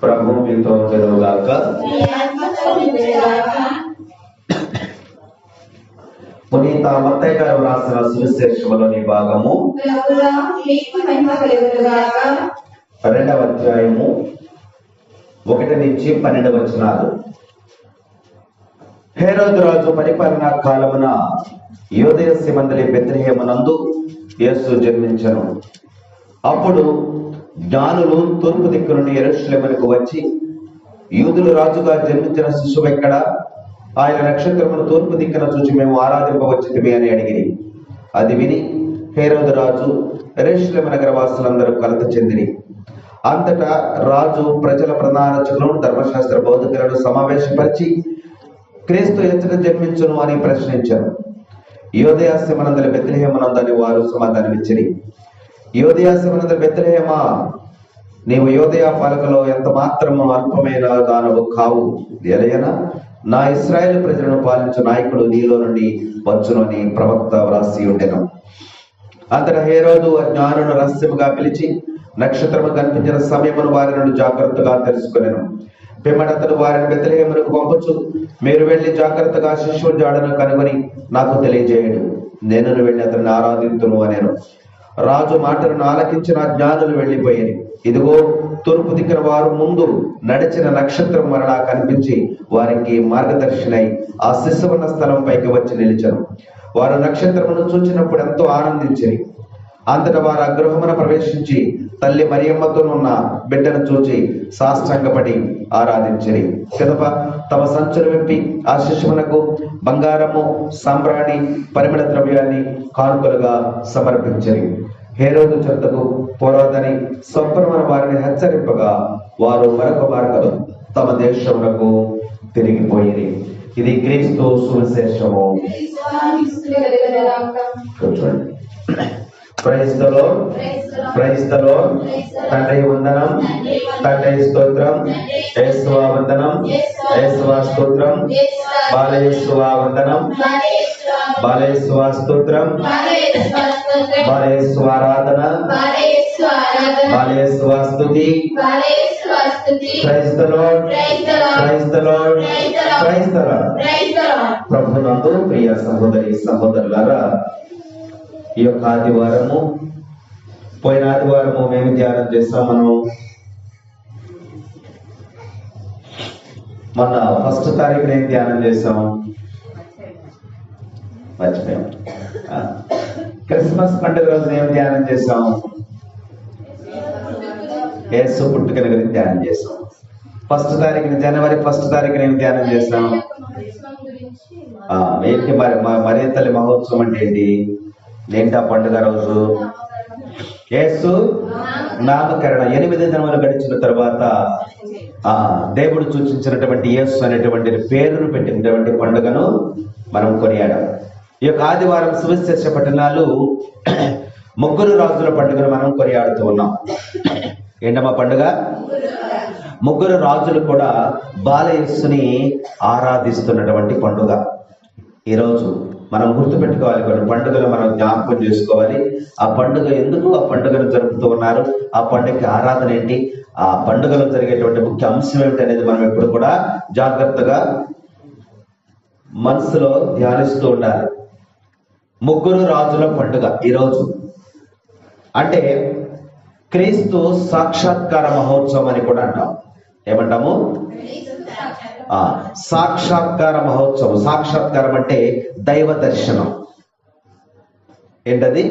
ప్రభు మీతో ఉండుగాక. పునీత మత్తయి గారు రాసిన సువిశేషములోని భాగము 2వ అధ్యాయము 1 నుంచి 12 వచనాలు. హేరోదు రాజు పరిపాలనా కాలమున యూదయ సీమందలి బెత్లెహేమునందు యేసు జన్మించెను. అప్పుడు జ్ఞానులు తూర్పు దిక్కు నుండి యెరూషలేమునకు వచ్చి, యూదులు రాజుగా జన్మించిన శిశువు ఎక్కడ? ఆయన నక్షత్రమును తూర్పు దిక్కున చూచి మేము ఆరాధింపవచ్చితిమి అని అడిగిరి. అది విని హేరోదు రాజు యెరూషలేము నగర వాసులందరూ కలత చెందిరి. అంతటా రాజు ప్రజల ప్రధానర్చకులను ధర్మశాస్త్ర బోధకులను సమావేశపరిచి, క్రీస్తు ఎచ్చట జన్మించును అని ప్రశ్నించారు. యూదయ సీమనందలి బెత్లెహేమునందని వారు సమాధానమిచ్చిరి. యూదయ సీమనందలి బెత్లెహేమా, నీవు యూదయ పాలకులో ఎంత మాత్రము అల్పమైన దానవు కావు. ఎలయనా నా ఇశ్రాయేలు ప్రజలను పాలించు నాయకుడు నీలో నుండి వచ్చును అని ప్రవక్త వ్రాసి ఉండెను. అంతటా హేరోదు జ్ఞానులను రహస్యముగా పిలిచి నక్షత్రము కనిపించిన సమయమును వారి నుండి జాగ్రత్తగా తెలుసుకునేను. పిమ్మటతడు వారిని బెత్లెహేమునకు పంపుచు, మీరు వెళ్లి జాగ్రత్తగా శిశువు జాడను కనుగొని నాకు తెలియజేయడు, నేను వెళ్లి అతన్ని ఆరాధింతును అనేను. రాజు మాటలను ఆలకించిన జ్ఞానులు వెళ్లిపోయారు. ఇదిగో తూర్పు దిక్కున వారు ముందు నడిచిన నక్షత్రం మరలా కనిపించి వారికి మార్గదర్శనై ఆ శిశువున్న స్థలం పైకి వచ్చి నిలిచారు. వారు నక్షత్రమును చూచినప్పుడు ఎంతో ఆనందించిరి. అంతటా వారు ఆ గృహమున ప్రవేశించి తల్లి మరియమ్మతోనున్న బిడ్డను చూచి సాష్టాంగపడి ఆరాధించిరి. పిదప తమ సంచులు విప్పి ఆ శిశువునకు బంగారము, సాంబ్రాణి, పరిమళ ద్రవ్యాన్ని కానుకలుగా సమర్పించిరి. హేరోదు చెంతకు పోరాదని స్వప్నమున వారిని హెచ్చరింపగా వారు మరొక మార్గం తమ దేశమునకు తిరిగిపోయిరి. ఇది క్రీస్తు సువిశేషము. Praise the lord, praise the lord. తండ్రి వందనం, తండ్రి స్తోత్రం, యేసువా వందనం, యేసువా స్తోత్రం, బాలయేసువా వందనం, బాలయేసువా స్తోత్రం, బాలయేసువా ఆరాధన, బాలయేసువా స్తుతి. Praise the lord, praise the lord, praise the lord. ప్రభునందు ప్రియ సహోదరి సహోదరులారా, ఈ యొక్క ఆదివారము, పోయిన ఆదివారము మేము ధ్యానం చేస్తాం. మనం మొన్న 1వ తారీఖున ఏం ధ్యానం చేసాం మర్చిపోయాం. క్రిస్మస్ పండుగ రోజున ఏం ధ్యానం చేసాం? యేసు పుట్టుకల గురించి ధ్యానం చేసాం. 1వ తారీఖున, జనవరి 1వ తారీఖున ఏం ధ్యానం చేసాం? ఏంటి మరియ తల్లి మహోత్సవం అంటే ఏంటి? ఏంటి ఆ పండుగ రోజు? యేసు నామకరణ. 8 దినములు గడిచిన తర్వాత దేవుడు సూచించినటువంటి యేసు అనేటువంటి పేరును పెట్టినటువంటి పండుగను మనం కొనియాడాం. ఈ యొక్క ఆదివారం సువిశేష పట్టణాలు 3 రాజుల పండుగను మనం కొనియాడుతూ ఉన్నాం. ఏంటమ్మా పండుగ? 3 రాజులు కూడా బాలయేసుని ఆరాధిస్తున్నటువంటి పండుగ. ఈరోజు మనం గుర్తుపెట్టుకోవాలి, కొన్ని పండుగలు మనం జ్ఞాపకం చేసుకోవాలి. ఆ పండుగ ఎందుకు ఆ పండుగను జరుపుతూ ఉన్నారు, ఆ పండుగకి ఆరాధన ఏంటి, ఆ పండుగలో జరిగేటువంటి ముఖ్య అంశం ఏమిటి అనేది మనం ఎప్పుడు కూడా జాగ్రత్తగా మనసులో ధ్యానిస్తూ ఉండాలి. 3 రాజుల పండుగ ఈరోజు అంటే క్రీస్తు సాక్షాత్కార మహోత్సవం అని కూడా అంటాం. ఏమంటాము? సాక్షాత్కార మహోత్సవం. సాక్షాత్కారం అంటే దైవ దర్శనం. ఏంటది?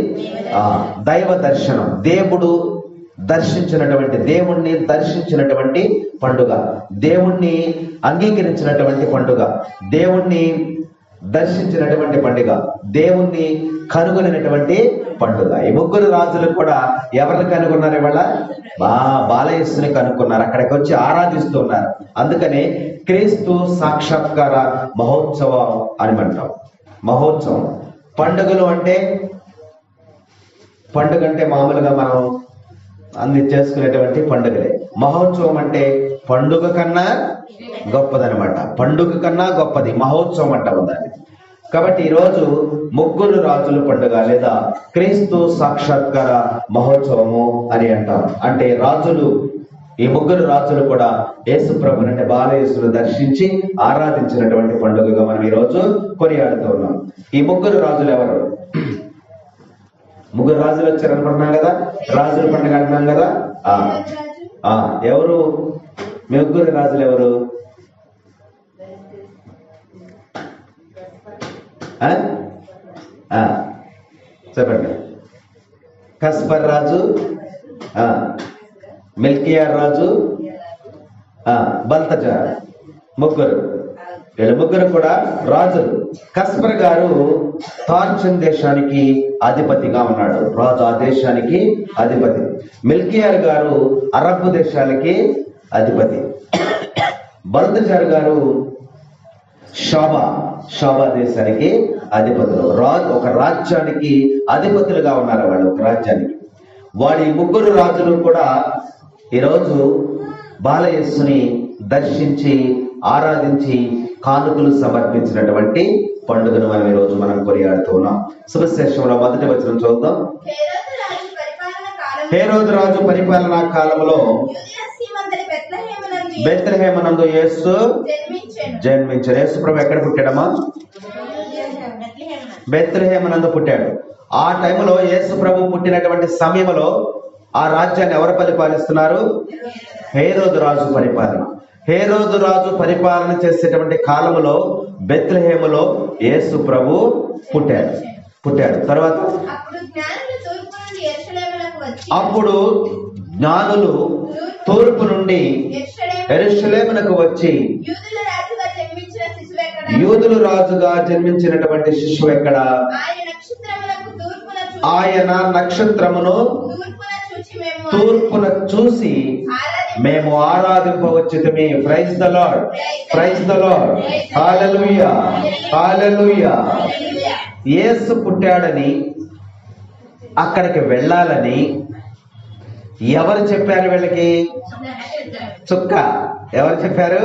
దైవ దర్శనం. దేవుడు దర్శించినటువంటి, దేవుణ్ణి దర్శించినటువంటి పండుగ, దేవుణ్ణి అంగీకరించినటువంటి పండుగ, దేవుణ్ణి దర్శించినటువంటి పండుగ, దేవుణ్ణి కనుగొనినటువంటి పండుగ. ఈ 3 రాజులు కూడా ఎవరిని కనుగొన్నారు? ఇవాళ బాలయేసుని కనుక్కున్నారు. అక్కడికి వచ్చి ఆరాధిస్తున్నారు. అందుకనే క్రీస్తు సాక్షాత్కార మహోత్సవం అని అంటాం. మహోత్సవం. పండుగలు అంటే, పండుగ అంటే మామూలుగా మనం అన్ని చేసుకునేటువంటి పండుగలే. మహోత్సవం అంటే పండుగ కన్నా గొప్పదనమాట. పండుగ కన్నా గొప్పది మహోత్సవం అంటాము దాన్ని. కాబట్టి ఈరోజు 3 రాజుల పండుగ లేదా క్రీస్తు సాక్షాత్కార మహోత్సవము అని అంటాం. అంటే రాజులు ఈ ముగ్గురు రాజులు కూడా యేసు ప్రభుని అంటే బాలయేసును దర్శించి ఆరాధించినటువంటి పండుగగా మనం ఈ రోజు కొనియాడుతూ ఉన్నాం. ఈ ముగ్గురు రాజులు ఎవరు? ముగ్గురు రాజులు వచ్చారు అనుకుంటున్నాం కదా, రాజుల పండుగ అంటున్నాం కదా. ఎవరు ముగ్గురు రాజులు? ఎవరు? చెప్పండి. కస్పర్ రాజు, మిల్కియార్ రాజు, బల్తజార్. ముగ్గురు. వీళ్ళ ముగ్గురు కూడా రాజులు. కస్పర్ గారు తార్చన్ దేశానికి అధిపతిగా ఉన్నాడు, రాజు ఆ దేశానికి అధిపతి. మిల్కియార్ గారు అరబ్ దేశాలకి అధిపతి. బల్తజార్ గారు షాబా దేశానికి అధిపతులు. ఒక రాజ్యానికి అధిపతులుగా ఉన్నారు వాళ్ళు, ఒక రాజ్యానికి. వాడి ముగ్గురు రాజులు కూడా ఈరోజు బాలయేసుని దర్శించి ఆరాధించి కానుకలు సమర్పించినటువంటి పండుగను మనం ఈరోజు కొనియాడుతూ ఉన్నాం. సువిశేషంలో మొదటి వచనం చూద్దాం. హేరోదు రాజు పరిపాలనా కాలంలో బెత్లెహేమునందు యేసు జన్మించాడు. యేసు ప్రభు ఎక్కడ పుట్టాడమ్మా? బెత్లెహేమునందు పుట్టాడు. ఆ టైంలో యేసు ప్రభు పుట్టినటువంటి సమయంలో ఆ రాజ్యాన్ని ఎవరు పరిపాలిస్తున్నారు? హేరోదు రాజు పరిపాలన. హేరోదు రాజు పరిపాలన చేసేటువంటి కాలంలో బెత్లెహేములో యేసు ప్రభు పుట్టాడు. తర్వాత అప్పుడు జ్ఞానులు తూర్పు నుండి యెరూషలేమునకు వచ్చి, యూదులు రాజుగా జన్మించినటువంటి శిశువు ఎక్కడ? ఆయన నక్షత్రమును తూర్పున చూసి మేము ఆరాధింపవచ్చుతమే. Praise the lord, praise the Lord, hallelujah, hallelujah. Yesu పుట్టాడని అక్కడికి వెళ్ళాలని ఎవరు చెప్పారు వీళ్ళకి? చుక్క. ఎవరు చెప్పారు?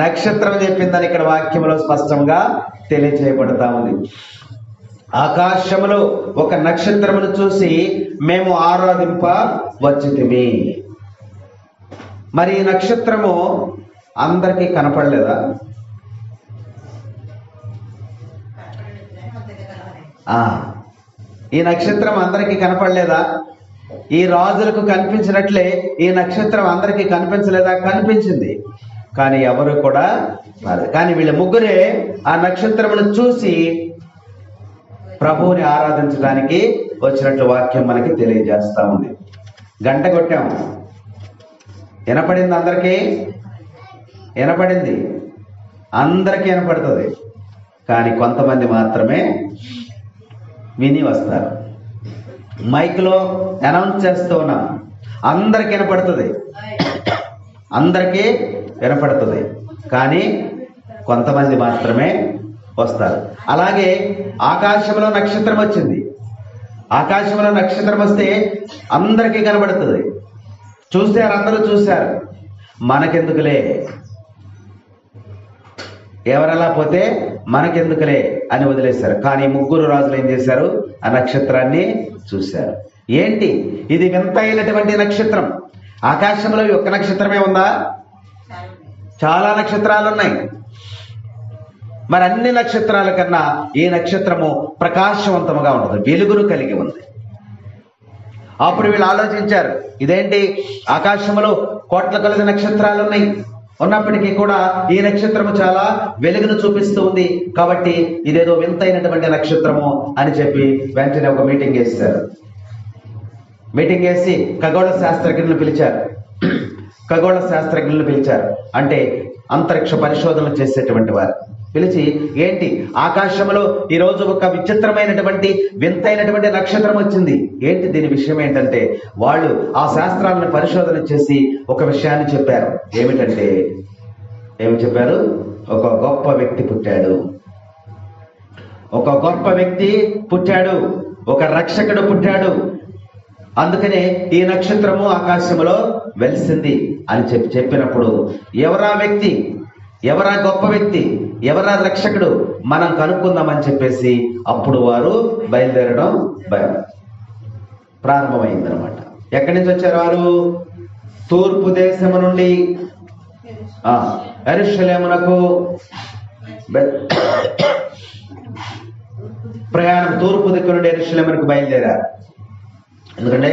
నక్షత్రం చెప్పిందని ఇక్కడ వాక్యంలో స్పష్టంగా తెలియజేయబడతా ఉంది. ఆకాశములో ఒక నక్షత్రమును చూసి మేము ఆరాధింప వచ్చితిమి. మరి ఈ నక్షత్రము అందరికీ కనపడలేదా? ఈ నక్షత్రం అందరికీ కనపడలేదా? ఈ రాజులకు కనిపించినట్లే ఈ నక్షత్రం అందరికీ కనిపించలేదా? కనిపించింది. కానీ ఎవరు కూడా కానీ వీళ్ళ ముగ్గురే ఆ నక్షత్రమును చూసి ప్రభువుని ఆరాధించడానికి వచ్చినట్లు వాక్యం మనకి తెలియజేస్తా ఉంది. గంట కొట్టాము, వినపడింది. అందరికీ వినపడింది, అందరికీ వినపడుతుంది. కానీ కొంతమంది మాత్రమే విని వస్తారు. మైక్లో అనౌన్స్ చేస్తూ ఉన్నాం, అందరికీ వినపడుతుంది, అందరికీ వినపడుతుంది. కానీ కొంతమంది మాత్రమే వస్తారు. అలాగే ఆకాశంలో నక్షత్రం వచ్చింది. ఆకాశంలో నక్షత్రం వస్తే అందరికీ కనబడుతుంది. చూశారు, అందరూ చూశారు. మనకెందుకులే, ఎవరలా పోతే మనకెందుకులే అని వదిలేశారు. కానీ ముగ్గురు రాజులు ఏం చేశారు? ఆ నక్షత్రాన్ని చూశారు. ఏంటి ఇది? వింత అయినటువంటి నక్షత్రం. ఆకాశంలో ఒక్క నక్షత్రమే ఉందా? చాలా నక్షత్రాలు ఉన్నాయి. మరి అన్ని నక్షత్రాల కన్నా ఈ నక్షత్రము ప్రకాశవంతముగా ఉంటుంది, వెలుగును కలిగి ఉంది. అప్పుడు వీళ్ళు ఆలోచించారు, ఇదేంటి ఆకాశంలో కోట్ల కొలది నక్షత్రాలు ఉన్నాయి, ఉన్నప్పటికీ కూడా ఈ నక్షత్రము చాలా వెలుగును చూపిస్తూ ఉంది, కాబట్టి ఇదేదో వింతైనటువంటి నక్షత్రము అని చెప్పి వెంటనే ఒక మీటింగ్ చేశారు. మీటింగ్ చేసి ఖగోళ శాస్త్రజ్ఞులను పిలిచారు. అంటే అంతరిక్ష పరిశోధనలు చేసేటువంటి వారు పిలిచి, ఏంటి ఆకాశంలో ఈరోజు ఒక విచిత్రమైనటువంటి వింతైనటువంటి నక్షత్రం వచ్చింది, ఏంటి దీని విషయం ఏంటంటే వాళ్ళు ఆ శాస్త్రాలను పరిశోధన చేసి ఒక విషయాన్ని చెప్పారు. ఏమి చెప్పారు? ఒక గొప్ప వ్యక్తి పుట్టాడు, ఒక రక్షకుడు పుట్టాడు, అందుకనే ఈ నక్షత్రము ఆకాశంలో వెలిసింది అని చెప్పినప్పుడు ఎవరా వ్యక్తి, ఎవరా గొప్ప వ్యక్తి, ఎవరా రక్షకుడు, మనం కనుక్కుందామని చెప్పేసి అప్పుడు వారు బయలుదేరడం ప్రారంభమైందనమాట. ఎక్కడి నుంచి వచ్చారు వారు? తూర్పు దేశము నుండి యెరూషలేమునకు ప్రయాణం, తూర్పు దిక్కు నుండి యెరూషలేమునకు బయలుదేరారు. ఎందుకంటే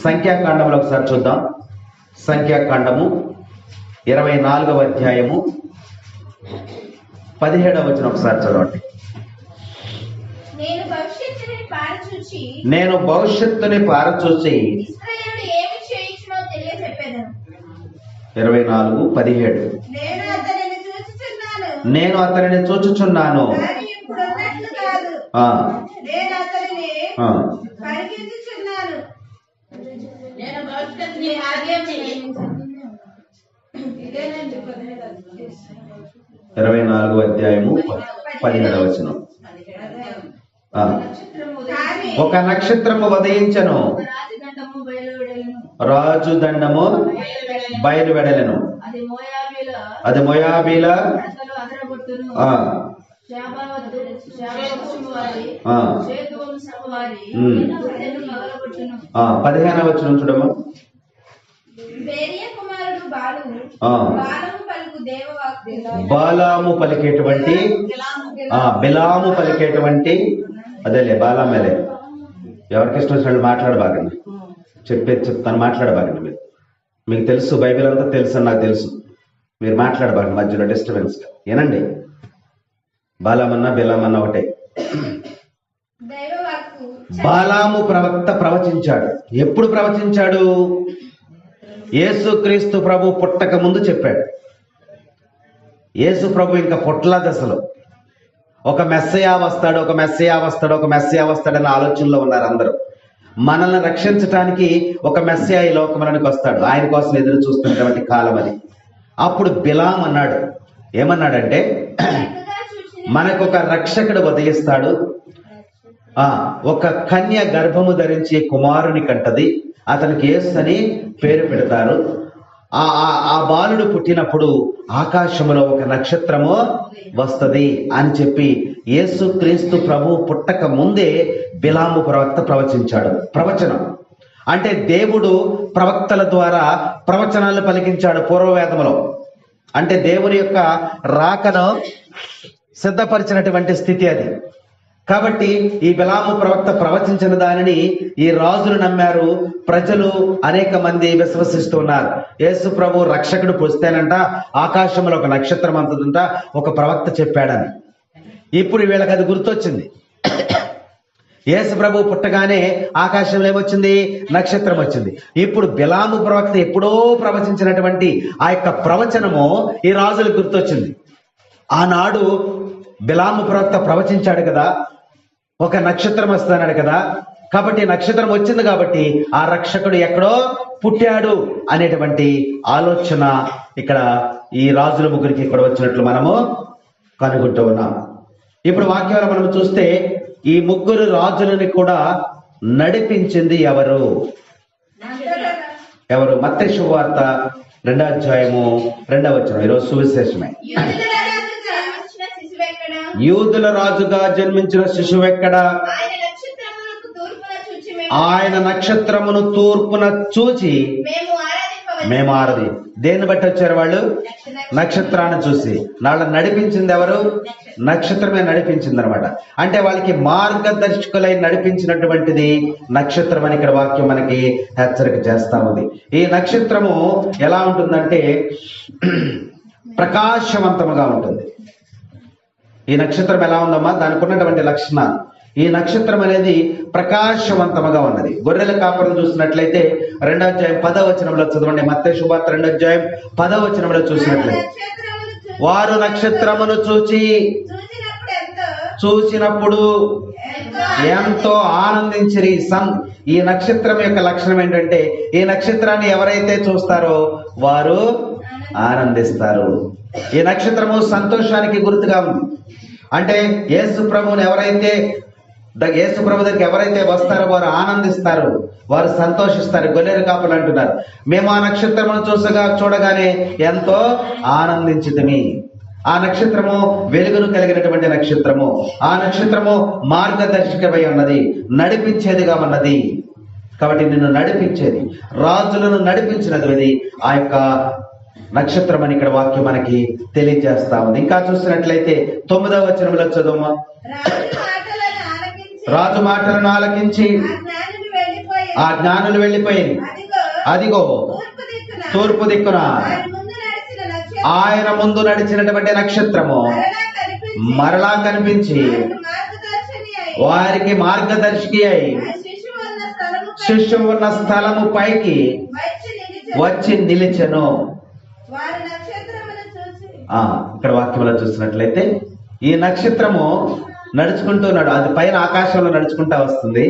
సంఖ్యాకాండంలో ఒకసారి చూద్దాం. సంఖ్యాకాండము 24వ అధ్యాయము 17వ వచనం ఒకసారి చదవండి. నేను భవిష్యత్తుని పారచూచి 24:17 నేను అతనిని చూచుచున్నాను, ఇరవై 24వ అధ్యాయము 17వ వచనం. ఒక నక్షత్రము ఉదయించెను, రాజు దండము బయలువెడలెను, అది మోయాబీల 15వ వచనం చూడమ్మా. బాలాము పలికేటువంటి బిలాము పలికేటువంటి అదేలే బాలామేలే. ఎవరికి ఇష్టం వచ్చినట్టు మాట్లాడబాకండి, చెప్తాను, మాట్లాడబాకండి. మీకు తెలుసు, బైబిల్ అంతా తెలుసు అని నాకు తెలుసు. మీరు మాట్లాడబాకండి మధ్యలో డిస్టర్బెన్స్. ఏనండి, బాలామన్నా బిలామన్నా ఒకటే. బాలాము ప్రవక్త ప్రవచించాడు. ఎప్పుడు ప్రవచించాడు? యేసుక్రీస్తు ప్రభు పుట్టక ముందు చెప్పాడు. యేసు ప్రభు ఇంకా పుట్టల దశలో ఒక మెస్సయా వస్తాడు, ఒక మెస్సయా వస్తాడు, ఒక మెస్సయా వస్తాడన్న ఆలోచనలో ఉన్నారు అందరూ. మనల్ని రక్షించడానికి ఒక మెస్సయా ఈ లోకములకు వస్తాడు. ఆయన కోసం ఎదురు చూస్తున్నటువంటి కాలం అది. అప్పుడు బిలాం అన్నాడు, ఏమన్నాడంటే, మనకు ఒక రక్షకుడు ఉదయిస్తాడు, ఒక కన్య గర్భము ధరించి కుమారుని కంటది, అతనికి యేసు అని పేరు పెడతారు. ఆ బాలుడు పుట్టినప్పుడు ఆకాశములో ఒక నక్షత్రము వస్తది అని చెప్పి యేసుక్రీస్తు ప్రభు పుట్టక ముందే బిలాము ప్రవక్త ప్రవచించాడు. ప్రవచనం అంటే దేవుడు ప్రవక్తల ద్వారా ప్రవచనాలు పలికించాడు పూర్వవేదములో. అంటే దేవుని యొక్క రాకను సిద్ధపరిచినటువంటి స్థితి అది. కాబట్టి ఈ బిలాము ప్రవక్త ప్రవచించిన దానిని ఈ రాజులు నమ్మారు, ప్రజలు అనేక మంది విశ్వసిస్తున్నారు. యేసు ప్రభు రక్షకుడు పుస్తేనంట ఆకాశంలో ఒక నక్షత్రం అంతదంట ఒక ప్రవక్త చెప్పాడని. ఇప్పుడు వీళ్ళకి అది గుర్తొచ్చింది. యేసు ప్రభు పుట్టగానే ఆకాశంలో ఏమొచ్చింది? నక్షత్రం వచ్చింది. ఇప్పుడు బిలాము ప్రవక్త ఎప్పుడో ప్రవచించినటువంటి ఆ యొక్క ప్రవచనము ఈ రాజులకు గుర్తొచ్చింది. ఆనాడు బిలాము ప్రవక్త ప్రవచించాడు కదా, ఒక నక్షత్రం వస్తాడు కదా, కాబట్టి నక్షత్రం వచ్చింది కాబట్టి ఆ రక్షకుడు ఎక్కడో పుట్టాడు అనేటువంటి ఆలోచన ఇక్కడ ఈ రాజుల ముగ్గురికి ఇక్కడ వచ్చినట్లు మనము కనుగొంటూ ఉన్నాం. ఇప్పుడు వాక్యాలు మనం చూస్తే ఈ ముగ్గురు రాజులని కూడా నడిపించింది ఎవరు? మత్తయి శుభవార్త 2వ అధ్యాయము 2వ వచనం. ఈరోజు సువిశేషమే. యూదుల రాజుగా జన్మించిన శిశువు ఎక్కడ? ఆయన నక్షత్రమును తూర్పున చూచి మేము ఆరది. దేన్ని బట్టి వచ్చారు వాళ్ళు? నక్షత్రాన్ని చూసి. వాళ్ళని నడిపించింది ఎవరు? నక్షత్రమే నడిపించింది అనమాట. అంటే వాళ్ళకి మార్గదర్శకులై నడిపించినటువంటిది నక్షత్రం అని ఇక్కడ వాక్యం మనకి హెచ్చరిక చేస్తా ఉంది. ఈ నక్షత్రము ఎలా ఉంటుందంటే ప్రకాశవంతముగా ఉంటుంది. ఈ నక్షత్రం ఎలా ఉందమ్మా? దానికి ఉన్నటువంటి లక్షణాలు. ఈ నక్షత్రం అనేది ప్రకాశవంతముగా ఉన్నది. గొర్రెల కాపురం చూసినట్లయితే 2వ అధ్యాయం 10వ వచనంలో చదవండి. మత్తయి శుభవార్త 2వ అధ్యాయం 10వ వచనంలో చూసినట్లయితే, వారు నక్షత్రమును చూసినప్పుడు ఎంతో ఆనందించిరి. ఈ నక్షత్రం యొక్క లక్షణం ఏంటంటే, ఈ నక్షత్రాన్ని ఎవరైతే చూస్తారో వారు ఆనందిస్తారు. ఈ నక్షత్రము సంతోషానికి గుర్తుగా ఉంది. అంటే యేసు ప్రభువుని ఎవరైతే యేసు ప్రభు దగ్గరికి ఎవరైతే వస్తారో వారు ఆనందిస్తారు, వారు సంతోషిస్తారు. గొర్రెల కాపులు అంటున్నారు, మేము ఆ నక్షత్రమును చూడగానే ఎంతో ఆనందించితిమి. ఆ నక్షత్రము వెలుగును కలిగినటువంటి నక్షత్రము. ఆ నక్షత్రము మార్గదర్శకమై ఉన్నది, నడిపించేదిగా ఉన్నది. కాబట్టి నిన్ను నడిపించేది, రాజులను నడిపించినది అది ఆ యొక్క నక్షత్రం అని ఇక్కడ వాక్యం మనకి తెలియజేస్తా ఉంది. ఇంకా చూసినట్లయితే 9వ వచనంలో చదువు. రాజు మాటలను ఆలకించి ఆ జ్ఞానులు వెళ్ళిపోయింది. అదిగో తూర్పు దిక్కున ఆయన ముందు నడిచినటువంటి నక్షత్రము మరలా కనిపించి వారికి మార్గదర్శి అయి శిష్యువు ఉన్న స్థలము పైకి వచ్చి నిలిచెను. ఇక్కడ వాక్యంలో చూసినట్లయితే ఈ నక్షత్రము నడుచుకుంటున్నాడు, అది పైన ఆకాశంలో నడుచుకుంటా వస్తుంది.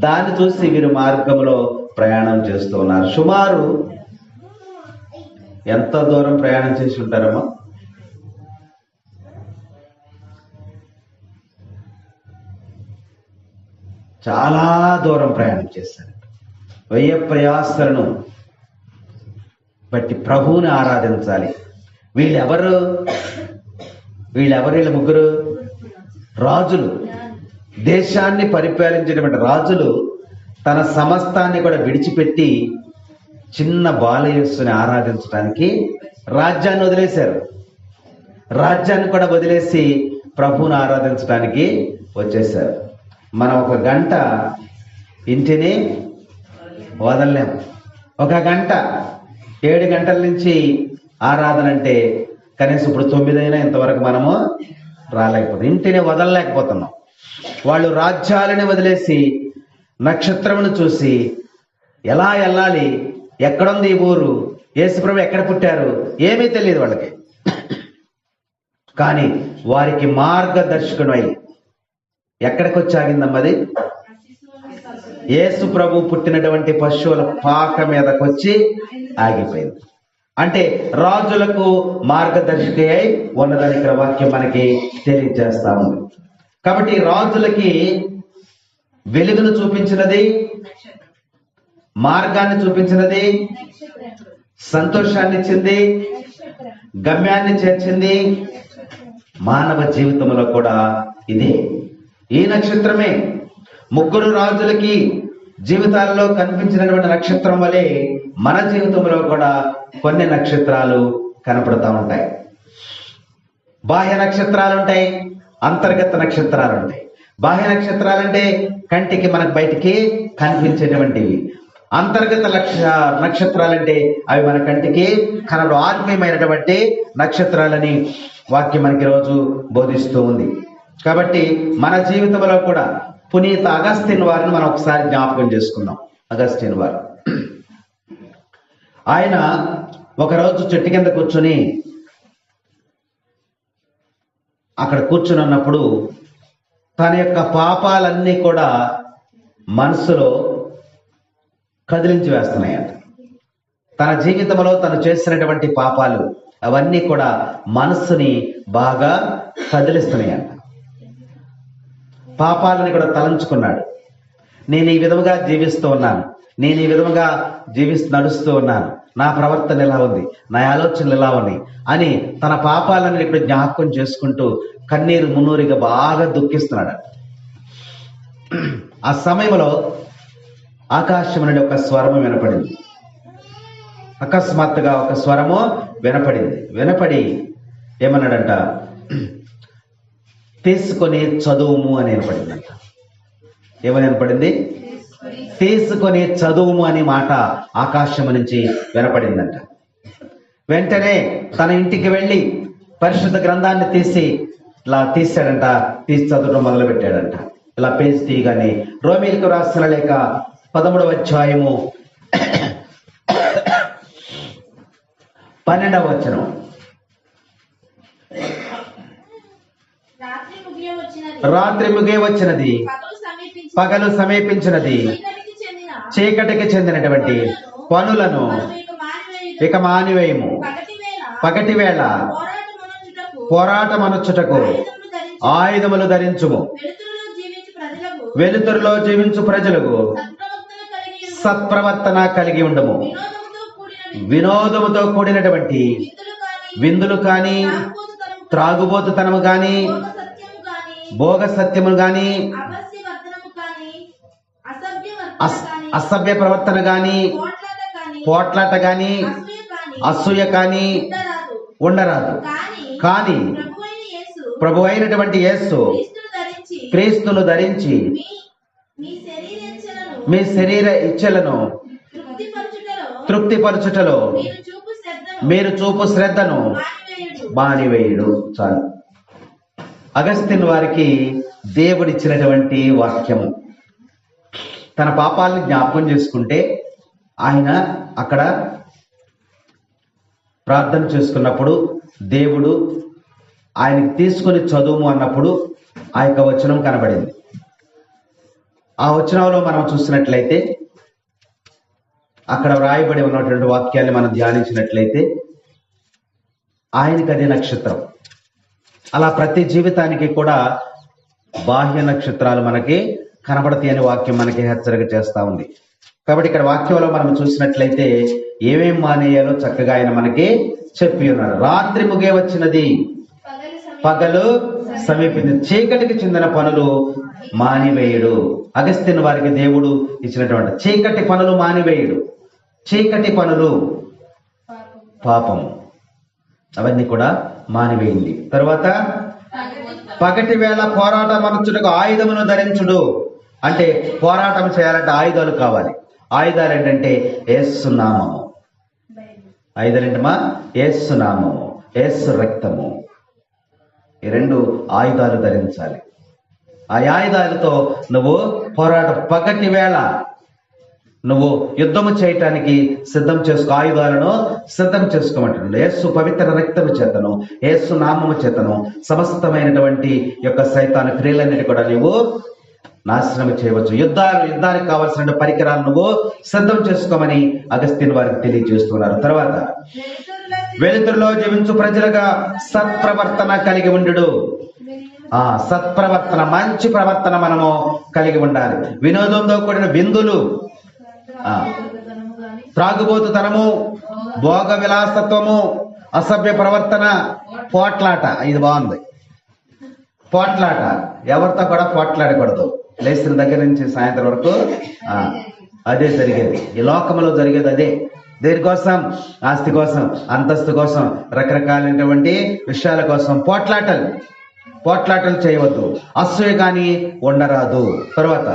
దాన్ని చూసి వీరు మార్గంలో ప్రయాణం చేస్తూ ఉన్నారు. సుమారు ఎంత దూరం ప్రయాణం చేసి ఉంటారమ్మా? చాలా దూరం ప్రయాణం చేశారు. వ్యయ ప్రయాసలను బట్టి ప్రభువుని ఆరాధించాలి. వీళ్ళెవరు? వీళ్ళ ముగ్గురు రాజులు, దేశాన్ని పరిపాలించేటువంటి రాజులు తన సమస్తాన్ని కూడా విడిచిపెట్టి చిన్న బాలయేసుని ఆరాధించడానికి రాజ్యాన్ని వదిలేశారు. రాజ్యాన్ని కూడా వదిలేసి ప్రభువుని ఆరాధించడానికి వచ్చేసారు. మనం ఒక గంట ఇంటిని వదలలేము. ఒక గంట 7 గంటల నుంచి ఆరాధన అంటే కనీసం ఇప్పుడు 9 అయినా ఇంతవరకు మనము రాలేకపోతున్నాం, ఇంటిని వదలలేకపోతున్నాం. వాళ్ళు రాజ్యాలని వదిలేసి నక్షత్రమును చూసి ఎలా వెళ్ళాలి, ఎక్కడుంది ఈ ఊరు, యేసుప్రభు ఎక్కడ పుట్టారు ఏమీ తెలియదు వాళ్ళకి. కానీ వారికి మార్గదర్శకుడై ఎక్కడికి వచ్చి ఆగిందమ్మది? యేసు ప్రభు పుట్టినటువంటి పశువుల పాక మీదకి వచ్చి ఆగిపోయింది. అంటే రాజులకు మార్గదర్శి అయి ఉన్నదని ఇక్కడ వాక్యం మనకి తెలియజేస్తా ఉంది. కాబట్టి రాజులకి వెలుగును చూపించినది, మార్గాన్ని చూపించినది, సంతోషాన్ని ఇచ్చింది, గమ్యాన్ని చేర్చింది. మానవ జీవితంలో కూడా ఇదే, ఈ నక్షత్రమే. ముగ్గురు రాజులకి జీవితాల్లో కనిపించినటువంటి నక్షత్రం వలె మన జీవితంలో కూడా కొన్ని నక్షత్రాలు కనపడతా ఉంటాయి. బాహ్య నక్షత్రాలు ఉంటాయి, అంతర్గత నక్షత్రాలు ఉంటాయి. బాహ్య నక్షత్రాలంటే కంటికి మనకు బయటికి కనిపించేటువంటివి. అంతర్గత నక్షత్రాలంటే అవి మన కంటికి కనబడు ఆత్మీయమైనటువంటి నక్షత్రాలని వాక్యం మనకి రోజు బోధిస్తూ ఉంది. కాబట్టి మన జీవితంలో కూడా పునీత అగస్టిన్ వారిని మనం ఒకసారి జ్ఞాపకం చేసుకుందాం. అగస్టిన్ వారు, ఆయన ఒకరోజు చెట్టు కింద కూర్చుని అక్కడ కూర్చుని ఉన్నప్పుడు తన యొక్క పాపాలన్నీ కూడా మనసులో కదిలించి వేస్తున్నాయంట. తన జీవితంలో తను చేసినటువంటి పాపాలు అవన్నీ కూడా మనస్సుని బాగా కదిలిస్తున్నాయంట. పాపాలని కూడా తలంచుకున్నాడు. నేను ఈ విధముగా జీవిస్తూ ఉన్నాను, నేను ఈ విధముగా నడుస్తూ ఉన్నాను, నా ప్రవర్తన ఎలా ఉంది, నా ఆలోచనలు ఎలా ఉన్నాయి అని తన పాపాలను ఇప్పుడు జ్ఞాపకం చేసుకుంటూ కన్నీరు మున్నూరిగా బాగా దుఃఖిస్తున్నాడు. ఆ సమయంలో ఆకాశం నుండి ఒక స్వరము వినపడింది. అకస్మాత్తుగా ఒక స్వరము వినపడి ఏమన్నాడంట, తీసుకొని చదువుము అని వినపడిందంట. ఏమని వినపడింది? తీసుకొని చదువుము అనే మాట ఆకాశం నుంచి వినపడిందంట. వెంటనే తన ఇంటికి వెళ్ళి పరిశుద్ధ గ్రంథాన్ని ఇలా తీసాడంట. తీసి చదవడం మొదలు పెట్టాడంట. ఇలా పేజీ తీయగానే రోమీలకు రాసిన లేఖ 13వ అధ్యాయము 12వ వచనం. రాత్రి ముగే వచ్చినది, పగలు సమీపించినది, చీకటికి చెందినటువంటి పనులను ఇక మానివేయము. పగటి వేళ పోరాటమనొచ్చుటకు ఆయుధములు ధరించుము. వెలుతురులో జీవించు ప్రజలకు సత్ప్రవర్తన కలిగి ఉండము. వినోదముతో కూడినటువంటి విందులు కానీ, త్రాగుబోతుతనము కానీ, భోగ సత్యము కానీ, అసభ్య ప్రవర్తన గాని, పోట్లాట గాని, అసూయ కాని ఉండరాదు. కానీ ప్రభు అయినటువంటి యేసు క్రీస్తును ధరించి మీ శరీర ఇచ్ఛలను తృప్తిపరచుటలో మీరు చూపు శ్రద్ధను మానివేయుడు. చాలు. అగస్తిన్ వారికి దేవుడిచ్చినటువంటి వాక్యము. తన పాపాలని జ్ఞాపకం చేసుకుంటే ఆయన అక్కడ ప్రార్థన చేసుకున్నప్పుడు దేవుడు ఆయనకి తీసుకొని చదువు అన్నప్పుడు ఆ యొక్క వచనం కనబడింది. ఆ వచనంలో మనం చూసినట్లయితే అక్కడ వ్రాయబడి ఉన్నటువంటి వాక్యాన్ని మనం ధ్యానించినట్లయితే ఆయనకి అదే నక్షత్రం. అలా ప్రతి జీవితానికి కూడా బాహ్య నక్షత్రాలు మనకి కనబడతాయి అనే వాక్యం మనకి హెచ్చరిక చేస్తా ఉంది. కాబట్టి ఇక్కడ వాక్యంలో మనం చూసినట్లయితే ఏమేం మానేయాలో చక్కగా ఆయన మనకి చెప్పి ఉన్నాడు. రాత్రి ముగే వచ్చినది, పగలు సమీపించింది, చీకటికి చెందిన పనులు మానివేయుడు. అగస్తిన్ వారికి దేవుడు ఇచ్చినటువంటి చీకటి పనులు మానివేయుడు. చీకటి పనులు పాపము అవన్నీ కూడా మానివేయింది. తర్వాత పగటి వేళ పోరాటం అనుచుటకు ఆయుధమును ధరించుడు. అంటే పోరాటం చేయాలంటే ఆయుధాలు కావాలి. ఆయుధాలు ఏంటంటే యేసు నామము. ఆయుధాలు ఏంటమ్మా? యేసు నామము, యేసు రక్తము. ఈ రెండు ఆయుధాలు ధరించాలి. ఆ ఆయుధాలతో నువ్వు పగటి వేళ నువ్వు యుద్ధము చేయటానికి సిద్ధం చేసుకో. ఆయుధాలను సిద్ధం చేసుకోమంటున్నాడు. యేసు పవిత్ర రక్తము చేతను, యేసు నామము చేతను సమస్తమైనటువంటి యొక్క సైతాను క్రియలన్నిటి కూడా నువ్వు నాశనం చేయవచ్చు. యుద్ధానికి కావాల్సిన పరికరాలు నువ్వు సిద్ధం చేసుకోమని అగస్తిన్ వారికి తెలియజేస్తున్నారు. తర్వాత వెలుతురులో జీవించు ప్రజలుగా సత్ప్రవర్తన కలిగి ఉండు. సత్ప్రవర్తన, మంచి ప్రవర్తన మనము కలిగి ఉండాలి. వినోదంతో కూడిన విందులు, త్రాగుబోతుతనము, భోగ విలాసత్వము, అసభ్య ప్రవర్తన, పోట్లాట. ఇది బాగుంది. పోట్లాట, ఎవరితో కూడా పోట్లాడకూడదు. లేచిన దగ్గర నుంచి సాయంత్రం వరకు అదే జరిగేది. ఈ లోకంలో జరిగేది అదే. దేనికోసం? ఆస్తి కోసం, అంతస్తు కోసం, రకరకాలైనటువంటి విషయాల కోసం పోట్లాటలు చేయవద్దు. అసూయ కానీ ఉండరాదు. తర్వాత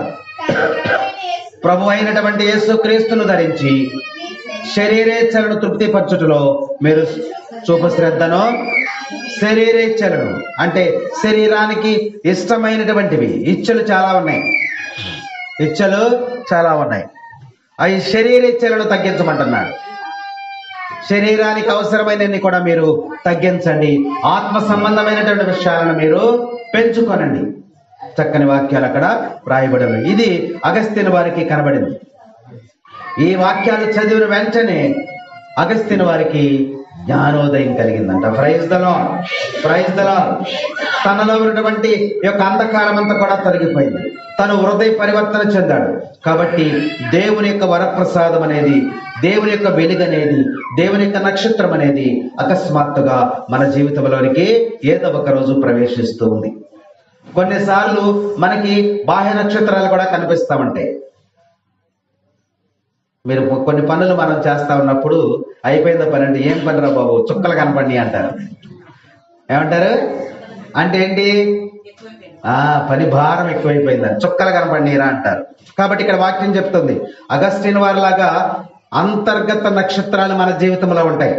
ప్రభు అయినటువంటి యేసు క్రీస్తును ధరించి శరీరేచ్ఛలను తృప్తిపరచుటలో మీరు చూపు శ్రద్ధను. శరీరేచ్ఛలను అంటే శరీరానికి ఇష్టమైనటువంటివి ఇచ్చలు చాలా ఉన్నాయి. అవి శరీరేచ్ఛలను తగ్గించమంటున్నాడు. శరీరానికి అవసరమైనవి కూడా మీరు తగ్గించండి. ఆత్మ సంబంధమైనటువంటి విషయాలను మీరు పెంచుకోనండి. చక్కని వాక్యాలు అక్కడ రాయబడి. ఇది అగస్తిన్ వారికి కనబడింది. ఈ వాక్యాలు చదివిన వెంటనే అగస్తిన్ వారికి జ్ఞానోదయం కలిగిందంట. Praise the lord, praise the Lord. తనలో ఉన్నటువంటి యొక్క అంధకారం అంతా కూడా తొలగిపోయింది. తను హృదయ పరివర్తన చెందాడు. కాబట్టి దేవుని యొక్క వరప్రసాదం అనేది, దేవుని యొక్క వెలుగు అనేది, దేవుని యొక్క నక్షత్రం అనేది అకస్మాత్తుగా మన జీవితంలోనికి ఏదో ఒక రోజు ప్రవేశిస్తూ ఉంది. కొన్నిసార్లు మనకి బాహ్య నక్షత్రాలు కూడా కనిపిస్తూ ఉంటాయి. మీరు కొన్ని పనులు మనం చేస్తా ఉన్నప్పుడు అయిపోయిందో పని అంటే, ఏం పనిరా బాబు, చుక్కలు కనపడి అంటారు. ఏమంటారు అంటే ఏంటి? పని భారం ఎక్కువైపోయిందని, చుక్కలు కనపడినీరా అంటారు. కాబట్టి ఇక్కడ వాక్యం చెప్తుంది, అగస్టిన్ వారిలాగా అంతర్గత నక్షత్రాలు మన జీవితంలో ఉంటాయి.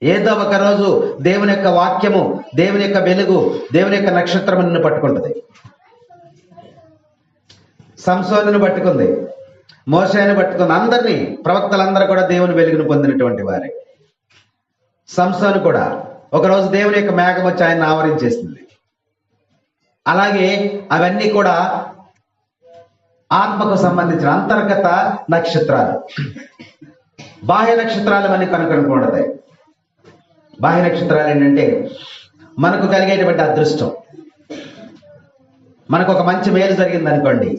ఏదో ఒక రోజు దేవుని యొక్క వాక్యము, దేవుని యొక్క వెలుగు, దేవుని యొక్క నక్షత్రం నిన్ను పట్టుకుంటుంది. సంసోనుని పట్టుకుంది, మోషేని పట్టుకుంది. అందరినీ, ప్రవక్తలందరూ కూడా దేవుని వెలుగును పొందినటువంటి వారే. సంసోను కూడా ఒకరోజు దేవుని యొక్క మేఘం వచ్చి ఆయన ఆవరించేసింది. అలాగే అవన్నీ కూడా ఆత్మకు సంబంధించిన అంతర్గత నక్షత్రాలు. బాహ్య నక్షత్రాలు మనకి కనుకనుకుంటాయి. బాహ్య నక్షత్రాలు ఏంటంటే మనకు కలిగేటువంటి అదృష్టం. మనకు ఒక మంచి మేలు జరిగింది అనుకోండి,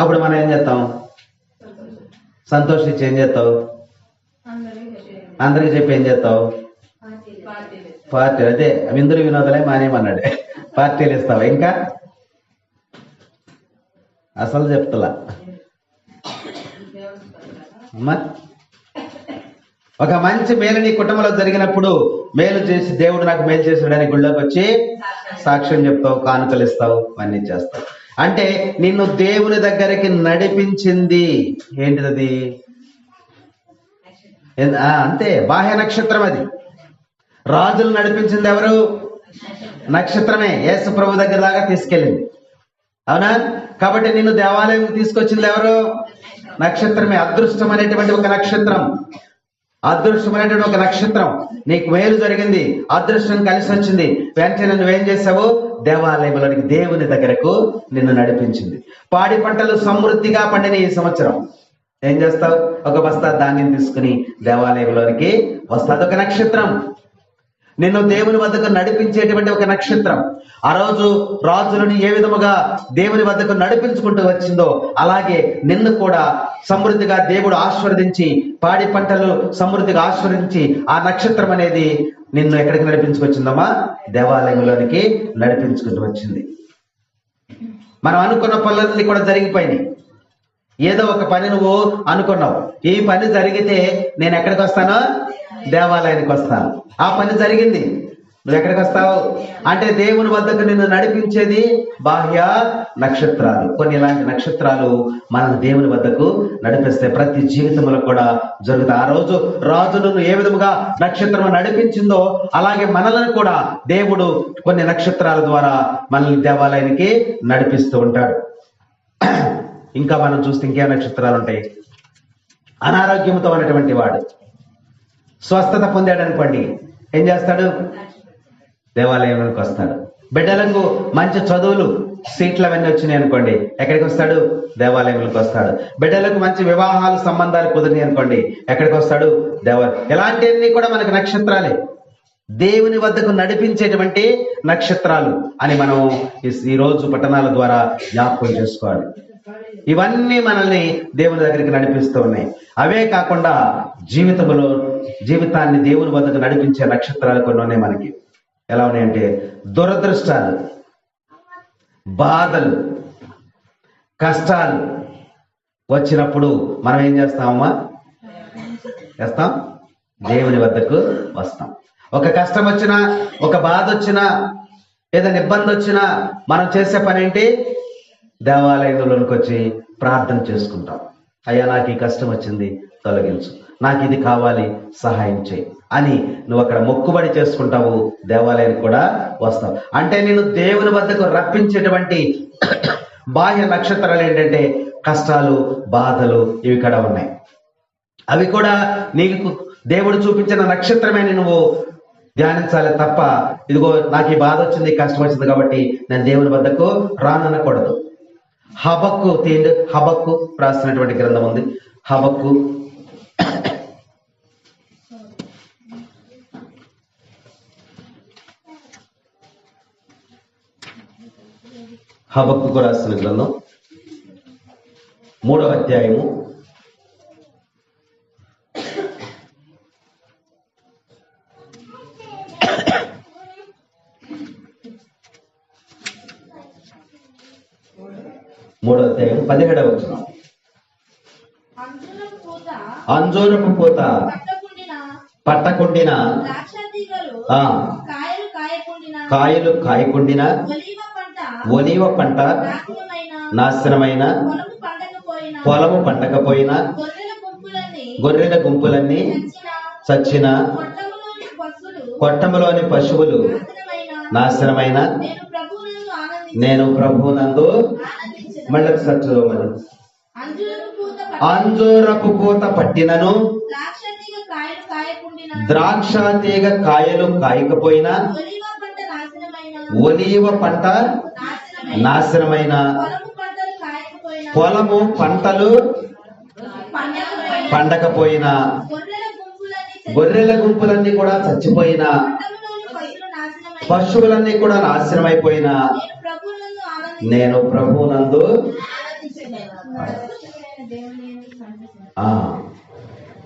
అప్పుడు మనం ఏం చేస్తాం? సంతోషించి ఏం చేస్తావు? అందరికి చెప్పి ఏం చేస్తావు? పార్టీ. అదే విందులు వినోదలే మానేమన్నాడు. పార్టీలు ఇస్తావా? ఇంకా అసలు చెప్తలా అమ్మా, ఒక మంచి మేలు నీ కుటుంబంలో జరిగినప్పుడు మేలు చేసి దేవుడు నాకు మేలు చేశాడని గుళ్ళోకి వచ్చి సాక్ష్యం చెప్తావు, కానుకలు ఇస్తావు, అన్నీ చేస్తావు. అంటే నిన్ను దేవుని దగ్గరికి నడిపించింది ఏంటిది? అంతే, బాహ్య నక్షత్రం. అది రాజులు నడిపించింది ఎవరు? నక్షత్రమే. యేసు ప్రభు దగ్గర దాకా తీసుకెళ్ళింది, అవునా? కాబట్టి నిన్ను దేవాలయం తీసుకొచ్చింది ఎవరు? నక్షత్రమే. అదృష్టం అనేటువంటి ఒక నక్షత్రం, అదృష్టం అనేటువంటి ఒక నక్షత్రం. నీకు మేలు జరిగింది, అదృష్టం కలిసి వచ్చింది, వెంటనే నువ్వేం చేసావు? దేవాలయంలోనికి, దేవుని దగ్గరకు నిన్ను నడిపించింది. పాడి పంటలు సమృద్ధిగా పండిన ఈ సంవత్సరం ఏం చేస్తావు? ఒక బస్తా ధాన్యం తీసుకుని దేవాలయంలోనికి వస్తా. అదొక నక్షత్రం, నిన్ను దేవుని వద్దకు నడిపించేటువంటి ఒక నక్షత్రం. ఆ రోజు రాజులను ఏ విధముగా దేవుని వద్దకు నడిపించుకుంటూ వచ్చిందో అలాగే నిన్ను కూడా సమృద్ధిగా దేవుడు ఆశీర్వదించి, పాడి పంటలు సమృద్ధిగా ఆశీర్వదించి, ఆ నక్షత్రం అనేది నిన్ను ఎక్కడికి నడిపించుకొచ్చిందమ్మా? దేవాలయంలోనికి నడిపించుకుంటూ వచ్చింది. మనం అనుకున్న పనులన్నీ కూడా జరిగిపోయినాయి. ఏదో ఒక పని నువ్వు అనుకున్నావు, ఈ పని జరిగితే నేను ఎక్కడికి వస్తానో? దేవాలయానికి వస్తాను. ఆ పని జరిగింది, నువ్వు ఎక్కడికి వస్తావు? అంటే దేవుని వద్దకు నిన్ను నడిపించేది బాహ్య నక్షత్రాలు. కొన్ని ఇలాంటి నక్షత్రాలు మనల్ని దేవుని వద్దకు నడిపిస్తే ప్రతి జీవితంలో కూడా జరుగుతాయి. ఆ రోజు రాజులను ఏ విధముగా నక్షత్రం నడిపించిందో అలాగే మనల్ని కూడా దేవుడు కొన్ని నక్షత్రాల ద్వారా మనల్ని దేవాలయానికి నడిపిస్తూ ఉంటాడు. ఇంకా మనం చూస్తే ఇంకే నక్షత్రాలు ఉంటాయి. అనారోగ్యంతో ఉన్నటువంటి వాడు స్వస్థత పొందాడు అనుకోండి, ఏం చేస్తాడు? దేవాలయంలోకి వస్తాడు. బిడ్డలకు మంచి చదువులు, సీట్లు అవన్నీ వచ్చినాయి అనుకోండి, ఎక్కడికి వస్తాడు? దేవాలయంలోకి వస్తాడు. బిడ్డలకు మంచి వివాహాలు, సంబంధాలు కుదిరినాయి అనుకోండి, ఎక్కడికి వస్తాడు? దేవాలయం. ఇలాంటివన్నీ కూడా మనకు నక్షత్రాలే, దేవుని వద్దకు నడిపించేటువంటి నక్షత్రాలు అని మనం ఈ రోజు పట్టణాల ద్వారా జ్ఞాపకం చేసుకోవాలి. ఇవన్నీ మనల్ని దేవుని దగ్గరికి నడిపిస్తూ ఉన్నాయి. అవే కాకుండా జీవితాన్ని దేవుని వద్దకు నడిపించే నక్షత్రాలు కొన్ని ఉన్నాయి మనకి. ఎలా ఉన్నాయంటే, దురదృష్టాలు, బాధలు, కష్టాలు వచ్చినప్పుడు మనం ఏం చేస్తామమ్మా? చేస్తాం, దేవుని వద్దకు వస్తాం. ఒక కష్టం వచ్చినా, ఒక బాధ వచ్చినా, ఏదైనా ఇబ్బంది వచ్చినా మనం చేసే పని ఏంటి? దేవాలయంలోనికి వచ్చి ప్రార్థన చేసుకుంటాం. అయ్యా, నాకు ఈ కష్టం వచ్చింది, తొలగించు, నాకు ఇది కావాలి, సహాయం చేయి అని నువ్వు అక్కడ మొక్కుబడి చేసుకుంటావు, దేవాలయానికి కూడా వస్తావు. అంటే నేను దేవుని వద్దకు రప్పించేటువంటి బాహ్య నక్షత్రాలు ఏంటంటే కష్టాలు, బాధలు, ఇవి కూడా ఉన్నాయి. అవి కూడా నీకు దేవుడు చూపించిన నక్షత్రమే నువ్వు ధ్యానించాలి తప్ప, ఇదిగో నాకు ఈ బాధ వచ్చింది, కష్టం వచ్చింది కాబట్టి నేను దేవుని వద్దకు రాననకూడదు. హబక్కు రాసినటువంటి గ్రంథం ఉంది. హబక్కు రాసిన గ్రంథం 3వ అధ్యాయము 17వ వచనం. అంజూరపు పూత పట్టకుండిన, కాయలు కాయకుండిన, ఒలీవ పంట నాశనమైన, పొలము పండకపోయినా, గొర్రెల గుంపులన్నీ చచ్చిన, కొట్టములోని పశువులు నాశనమైన, నేను ప్రభువునందు. మళ్ళీ చదువు. అంజూరపు పూత పట్టినను, ద్రాక్ష తీగ కాయలు కాయకపోయినా, ఒలీవ పంట నాశనమైన, పొలము పంటలు పండకపోయినా, గొర్రెల గుంపులన్నీ కూడా చచ్చిపోయినా, పశువులన్నీ కూడా నాశనమైపోయినా, నేను ప్రభువునందు.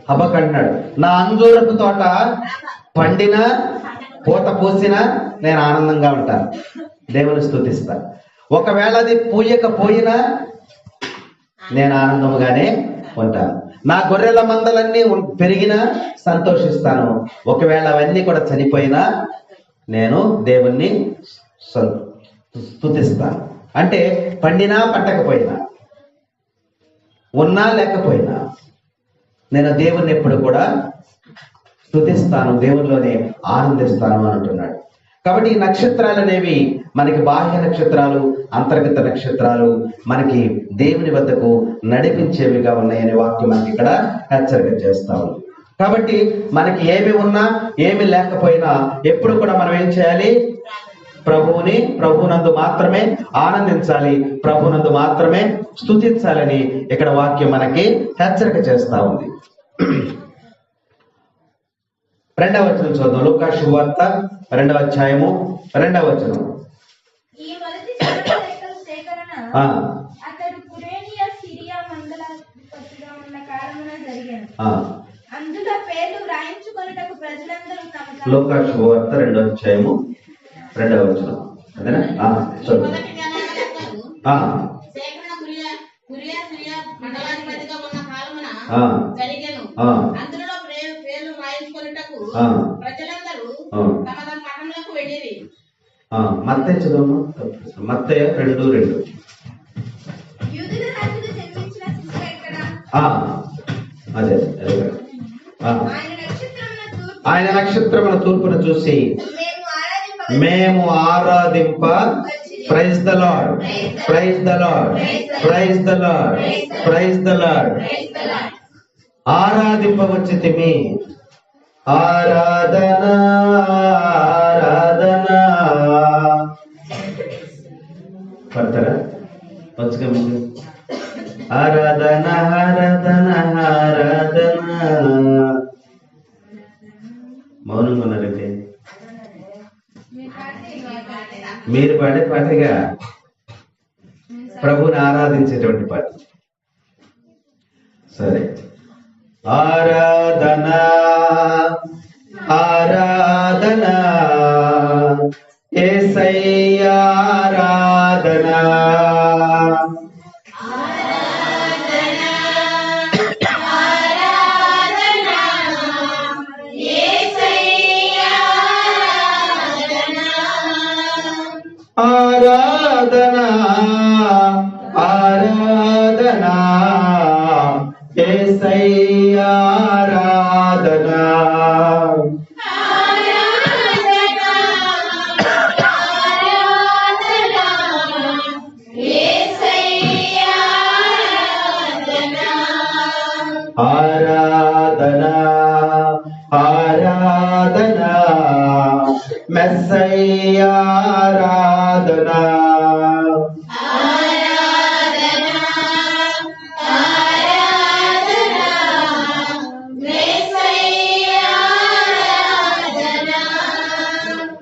హబక్కు అంటున్నాడు, నా అంజూరపు తోట పండినా, పూత పూసినా నేను ఆనందంగా ఉంటాను, దేవుని స్తుతిస్తాను. ఒకవేళ అది పూయకపోయినా నేను ఆనందంగానే ఉంటాను. నా గొర్రెల మందలన్నీ పెరిగినా సంతోషిస్తాను, ఒకవేళ అవన్నీ కూడా చనిపోయినా నేను దేవుణ్ణి స్తుతిస్తాను. అంటే పండినా పట్టకపోయినా, ఉన్నా లేకపోయినా నేను దేవుణ్ణి ఎప్పుడు కూడా స్తుతిస్తాను, దేవునిలోనే ఆనందిస్తాను అని అంటున్నాడు. కాబట్టి ఈ నక్షత్రాలు అనేవి మనకి బాహ్య నక్షత్రాలు, అంతర్గత నక్షత్రాలు మనకి దేవుని వద్దకు నడిపించేవిగా ఉన్నాయనే వాక్యం మనకి ఇక్కడ హెచ్చరిక చేస్తా ఉంది. కాబట్టి మనకి ఏమి ఉన్నా ఏమి లేకపోయినా ఎప్పుడు కూడా మనం ఏం చేయాలి? ప్రభువునందు మాత్రమే ఆనందించాలి, ప్రభువునందు మాత్రమే స్తుతించాలని ఇక్కడ వాక్యం మనకి హెచ్చరిక చేస్తా ఉంది. 2వ వచనం చూద్దాం. లూకా శుభవార్త 2వ అధ్యాయము 2వ వచనం. ఈ మొదటి సేకరణ అతడు కురేనియా సిరియా మండలాధిపతిగా ఉన్న కాలమున జరిగెను. అందులో పేర్లు వ్రాయించుకొనుటకు ప్రజలందరూ తమ లూకా శుభవార్త 2వ అధ్యాయము 2వ వచనం. అదేనా? మండలాధిపతిగా ఉన్న కాలమున జరిగెను. అందులో పేర్లు వ్రాయించుకొనుటకు ప్రజలందరూ తమ తమ పట్టణములకు వెళ్ళిరి. మత్తయి చదవము. మత్తయి 2:2. యూదుల రాజుకు జన్మించిన శిశువు ఎక్కడ? అదే ఆయన నక్షత్రముల తూర్పును చూసి మేము ఆరాధింప praise the lord, praise the lord, praise the lord, praise the Lord, ఆరాధింపవచ్చితిమి. ఆరాధన ఆరాధన పడతారా? వచ్చుగా ముందు. ఆరాధన ఆరాధన ఆరాధన. మౌనంగా ఉన్నారంటే మీరు పాడే పాటగా ప్రభుని ఆరాధించేటువంటి పాట. సరే, ఆరాధన ఆరాధన యేసయ్యా ఆరాధన. ఆరాధన ఆరాధన యేసయ్యా ఆరాధన. ఆరాధన ఆరాధన మెస్సయ్యా ఆరాధన.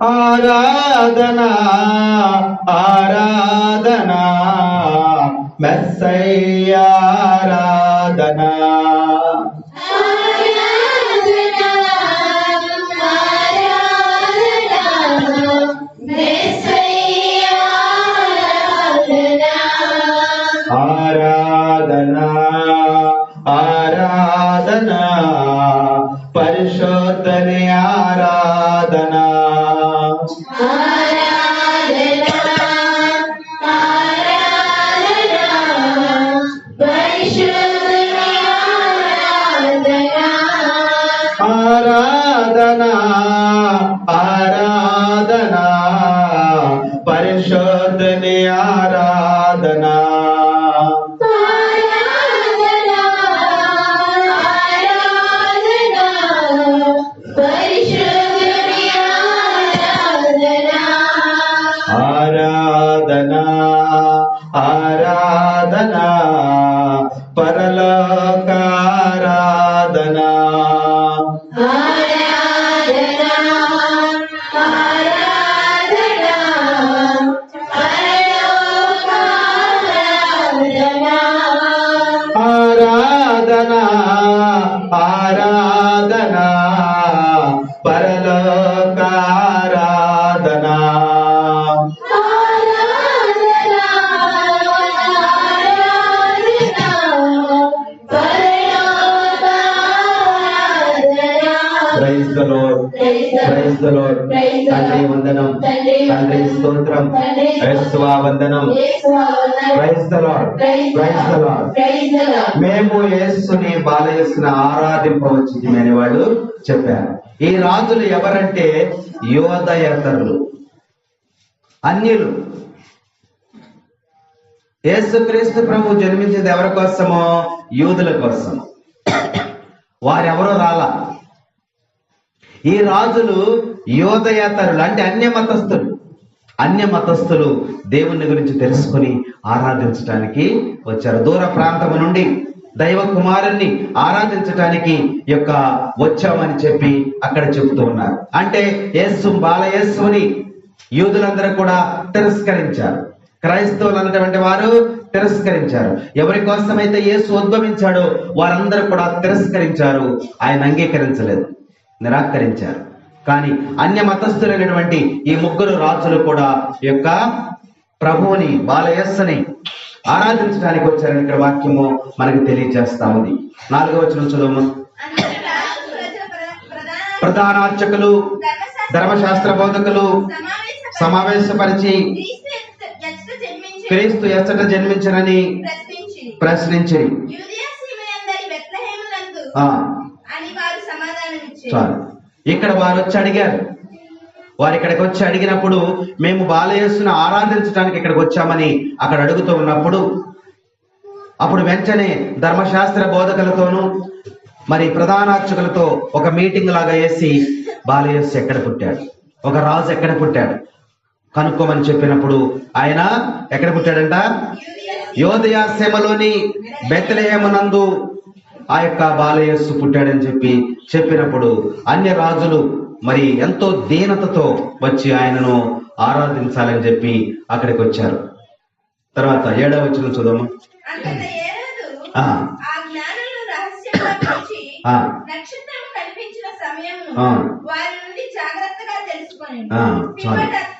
ఆరాధన ఆరాధన మెస్సయ్యా ఆరాధన. ఆరాధన ఆరాధన పరిశుద్ధని ఆరాధన. ఆరాధన ఆరాధన పరిశుద్ధని ఆరాధన. ఆరాధన ఆరాధన పరలోక ఆరాధన. ఆరాధన ఆరాధన పరలోక ఆరాధన. ఆరాధన ప్రైజ్ ద లార్డ్. తండ్రి వందనం, తండ్రి స్తోత్రం, యేసువా వందనం. Praise the lord, praise the lord. మేము యేసుని బాలయేసుని ఆరాధింపవచ్చుమని వాళ్ళు చెప్పారు. ఈ రాజులు ఎవరంటే యోదయేతరులు, అన్యులు. యేసుక్రీస్తు ప్రభు జన్మించింది ఎవరి కోసమో? యూదుల కోసం. వారెవరో రాలా. ఈ రాజులు యోదయేతరులు అంటే అన్య మతస్థులు దేవుని గురించి తెలుసుకుని ఆరాధించడానికి వచ్చారు. దూర ప్రాంతం నుండి దైవ కుమారుణ్ణి ఆరాధించటానికి యొక్క వచ్చామని చెప్పి అక్కడ చెబుతూ ఉన్నారు. అంటే బాలయేసుని యూదులందరూ కూడా తిరస్కరించారు. క్రైస్తవులు అన్నటువంటి వారు తిరస్కరించారు. ఎవరి కోసమైతే యేసు ఉద్భవించాడో వారందరూ కూడా తిరస్కరించారు. ఆయన అంగీకరించలేదు, నిరాకరించారు. కానీ అన్య మతస్థులైనటువంటి ఈ ముగ్గురు రాజులు కూడా యొక్క ప్రభువుని బాలయేసుని ఆరాధించడానికి వచ్చారని ఇక్కడ వాక్యము మనకు తెలియజేస్తా ఉంది. 4వ వచనం చదువు. ప్రధానార్చకులు, ధర్మశాస్త్ర బోధకులు సమావేశపరిచి క్రీస్తు ఎచ్చట జన్మించనని ప్రశ్నించి చాలు. ఇక్కడ వారు వచ్చి అడిగారు. వారు ఇక్కడికి వచ్చి అడిగినప్పుడు మేము బాలయేసుని ఆరాధించడానికి ఇక్కడికి వచ్చామని అక్కడ అడుగుతూ ఉన్నప్పుడు అప్పుడు వెంటనే ధర్మశాస్త్ర బోధకులతోనూ మరి ప్రధానార్చకులతో ఒక మీటింగ్ లాగా వేసి బాలయేసు ఎక్కడ పుట్టాడు, ఒక రాజు ఎక్కడ పుట్టాడు కనుక్కోమని చెప్పినప్పుడు ఆయన ఎక్కడ పుట్టాడంట? యోదయ సీమలోని బెత్లెహేమునందు ఆ యొక్క బాలయేసు పుట్టాడని చెప్పినప్పుడు అన్య రాజులు మరి ఎంతో దీనతతో వచ్చి ఆయనను ఆరాధించాలని చెప్పి అక్కడికి వచ్చారు. తర్వాత 7వ వచనం చదువు.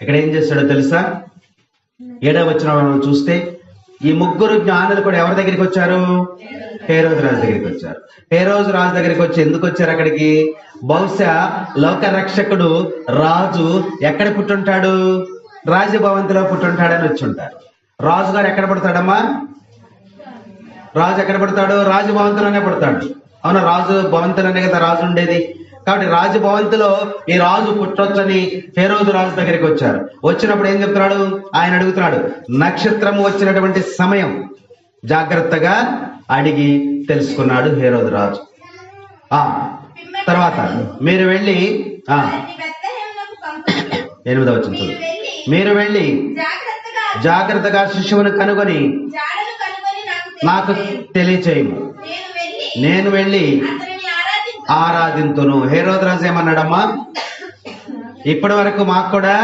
ఇక్కడ ఏం చేస్తాడో తెలుసా? 7వ వచనం చూస్తే ఈ ముగ్గురు జ్ఞానులు కూడా ఎవరి దగ్గరికి వచ్చారు? హేరోదు రాజు దగ్గరికి వచ్చారు. హేరోదు రాజు దగ్గరికి వచ్చి ఎందుకు వచ్చారు అక్కడికి? బహుశా లోక రక్షకుడు రాజు ఎక్కడ పుట్టుంటాడు? రాజభవంతిలో పుట్టుంటాడని వచ్చి ఉంటారు. రాజు గారు ఎక్కడ పుడతాడమ్మా? రాజు ఎక్కడ పుడతాడు? రాజభవంతిలోనే పుడతాడు. అవునా? రాజు భవంతిలోనే కదా రాజు ఉండేది. కాబట్టి రాజభవంతిలో ఈ రాజు పుట్టొచ్చని హేరోదు రాజు దగ్గరికి వచ్చారు. వచ్చినప్పుడు ఏం చెప్తున్నాడు? ఆయన అడుగుతున్నాడు నక్షత్రము వచ్చినటువంటి సమయం జాగ్రత్తగా అడిగి తెలుసుకున్నాడు హేరోదు రాజు. తర్వాత మీరు వెళ్ళి 8వ వచనం మీరు వెళ్ళి జాగ్రత్తగా శిశువును కనుగొని నాకు తెలియచేయము, నేను వెళ్ళి ఆరాధింతును. హేరోదు రాజు ఏమన్నాడమ్మా? ఇప్పటి వరకు మాకు కూడా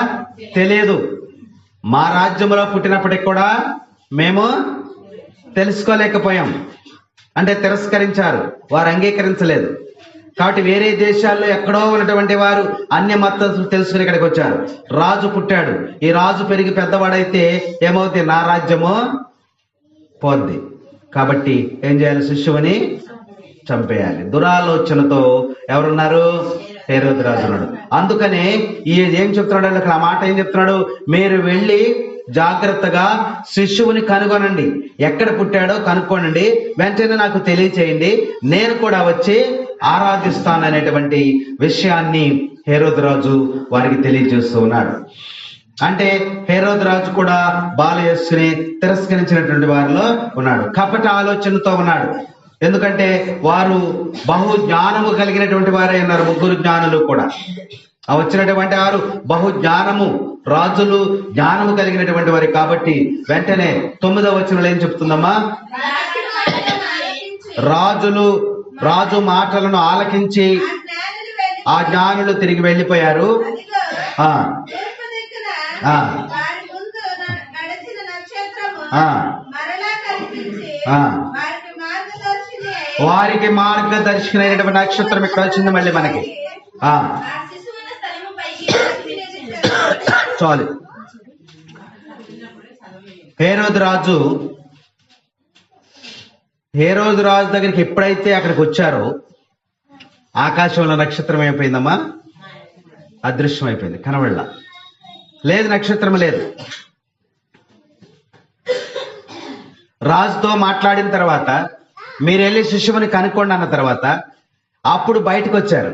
తెలియదు, మా రాజ్యంలో పుట్టినప్పటికి కూడా మేము తెలుసుకోలేకపోయాం. అంటే తిరస్కరించారు, వారు అంగీకరించలేదు. కాబట్టి వేరే దేశాల్లో ఎక్కడో ఉన్నటువంటి వారు అన్య మతస్థులు తెలుసుకుని ఇక్కడికి వచ్చారు. రాజు పుట్టాడు, ఈ రాజు పెరిగి పెద్దవాడైతే ఏమవుతుంది? నా రాజ్యము పోద్ది. కాబట్టి ఏం చేయాలి? శిశువుని చంపేయాలి. దురాలోచనతో ఎవరున్నారు? హేరోదు రాజు ఉన్నాడు. అందుకనే ఏం చెప్తున్నాడు అక్కడ? ఆ మాట ఏం చెప్తున్నాడు? మీరు వెళ్ళి జాగ్రత్తగా శిశువుని కనుగొనండి, ఎక్కడ పుట్టాడో కనుక్కోనండి, వెంటనే నాకు తెలియచేయండి, నేను కూడా వచ్చి ఆరాధిస్తాననేటువంటి విషయాన్ని హేరోదు రాజు వారికి తెలియజేస్తూ ఉన్నాడు. అంటే హేరోదు రాజు కూడా బాలయేసుని తిరస్కరించినటువంటి వారిలో ఉన్నాడు. కపట ఆలోచనతో ఉన్నాడు. ఎందుకంటే వారు బహు జ్ఞానము కలిగినటువంటి వారే ఉన్నారు. ముగ్గురు జ్ఞానులు కూడా వచ్చినటువంటి వారు బహు జ్ఞానము, రాజులు జ్ఞానము కలిగినటువంటి వారు. కాబట్టి వెంటనే 9వ వచనంలో ఏం చెప్తుందమ్మా? రాజు మాటలను ఆలకించి ఆ జ్ఞానులు తిరిగి వెళ్ళిపోయారు. వారికి మార్గదర్శకమైనటువంటి నక్షత్రం ఇక్కడ వచ్చింది మళ్ళీ మనకి. చాలు. హేరోదు రాజు దగ్గరికి ఎప్పుడైతే అక్కడికి వచ్చారో ఆకాశంలో నక్షత్రం అయిపోయిందమ్మా, అదృశ్యం అయిపోయింది, కనబడలా. లేదు, నక్షత్రం లేదు. రాజుతో మాట్లాడిన తర్వాత మీరు వెళ్ళి శిష్యుని కనుక్కోండి అన్న తర్వాత అప్పుడు బయటకు వచ్చారు.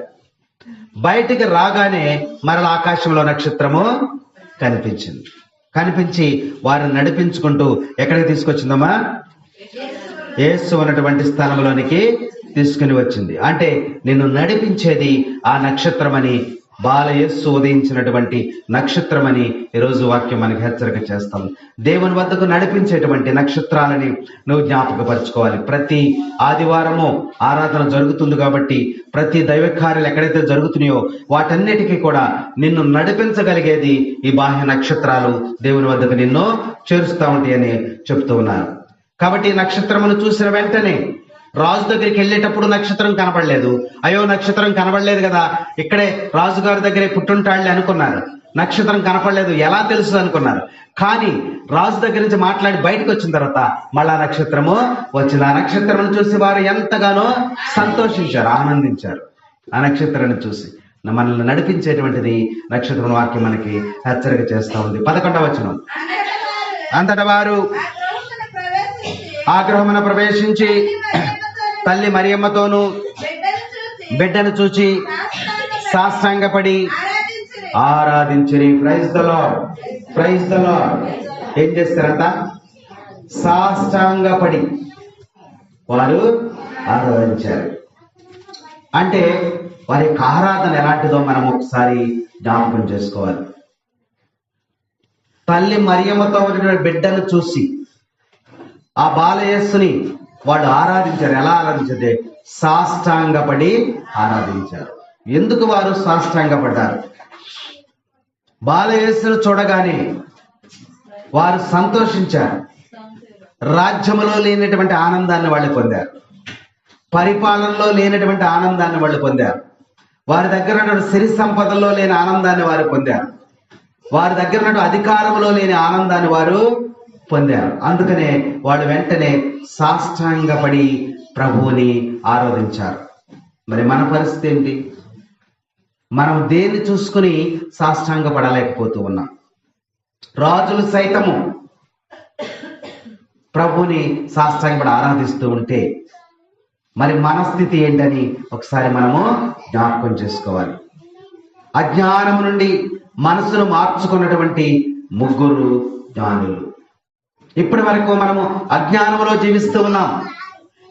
బయటికి రాగానే మరలా ఆకాశంలో నక్షత్రము కనిపించింది. కనిపించి వారిని నడిపించుకుంటూ ఎక్కడికి తీసుకొచ్చిందమ్మా? యేసు ఉన్నటువంటి స్థలంలోనికి తీసుకుని వచ్చింది. అంటే నిన్ను నడిపించేది ఆ నక్షత్రమని, బాలయేసు ఉదయించినటువంటి నక్షత్రమని ఈరోజు వాక్యం మనకి హెచ్చరిక చేస్తాం. దేవుని వద్దకు నడిపించేటువంటి నక్షత్రాలని నువ్వు జ్ఞాపకపరచుకోవాలి. ప్రతి ఆదివారము ఆరాధన జరుగుతుంది కాబట్టి ప్రతి దైవ కార్యాలు ఎక్కడైతే జరుగుతున్నాయో వాటన్నిటికీ కూడా నిన్ను నడిపించగలిగేది ఈ బాహ్య నక్షత్రాలు దేవుని వద్దకు నిన్ను చేరుస్తూ ఉంటాయని చెప్తూ ఉన్నారు. కాబట్టి నక్షత్రమును చూసిన వెంటనే రాజు దగ్గరికి వెళ్ళేటప్పుడు నక్షత్రం కనబడలేదు. అయ్యో, నక్షత్రం కనబడలేదు కదా, ఇక్కడే రాజుగారి దగ్గరే పుట్టుంటాళ్ళే అనుకున్నారు. నక్షత్రం కనపడలేదు, ఎలా తెలుసు అనుకున్నారు. కానీ రాజు దగ్గర నుంచి మాట్లాడి బయటకు వచ్చిన తర్వాత మళ్ళా నక్షత్రము వచ్చింది. ఆ నక్షత్రం చూసి వారు ఎంతగానో సంతోషించారు, ఆనందించారు. ఆ నక్షత్రాన్ని చూసి మనల్ని నడిపించేటువంటిది నక్షత్రం వాక్యం మనకి హెచ్చరిక చేస్తా ఉంది. 11వ వచనం, అంతటా వారు ఆ గృహమున ప్రవేశించి తల్లి మరియమ్మతోనూ బిడ్డను చూచి సాష్టాంగపడి ఆరాధించిరి. Praise the lord, praise the Lord. ఏం చేస్తారంట? సాష్టాంగపడి వారు ఆరాధించారు. అంటే వారి యొక్క ఆరాధన ఎలాంటిదో మనం ఒకసారి జ్ఞాపకం చేసుకోవాలి. తల్లి మరియమ్మతో ఉన్న బిడ్డను చూసి ఆ బాలయేసుని వాళ్ళు ఆరాధించారు. ఎలా ఆరాధించారు? సాష్టాంగపడి ఆరాధించారు. ఎందుకు వారు సాష్టాంగపడ్డారు? బాలయేసును చూడగానే వారు సంతోషించారు. రాజ్యములో లేనటువంటి ఆనందాన్ని వాళ్ళు పొందారు. పరిపాలనలో లేనటువంటి ఆనందాన్ని వాళ్ళు పొందారు. వారి దగ్గర ఉన్నటువంటి సిరి సంపదల్లో లేని ఆనందాన్ని వారు పొందారు. వారి దగ్గర ఉన్నటువంటి అధికారంలో లేని ఆనందాన్ని వారు పొందారు. అందుకనే వాళ్ళు వెంటనే సాష్టాంగపడి ప్రభువుని ఆరాధించారు. మరి మన పరిస్థితి ఏంటి? మనం దేన్ని చూసుకుని సాష్టాంగపడలేకపోతూ ఉన్నాం. రాజులు సైతము ప్రభువుని సాష్టాంగపడి ఆరాధిస్తూ ఉంటే మరి మన స్థితి ఏంటని ఒకసారి మనము జ్ఞాపకం చేసుకోవాలి. అజ్ఞానం నుండి మనసును మార్చుకున్నటువంటి ముగ్గురు జ్ఞానులు. ఇప్పటి వరకు మనము అజ్ఞానంలో జీవిస్తూ ఉన్నాం.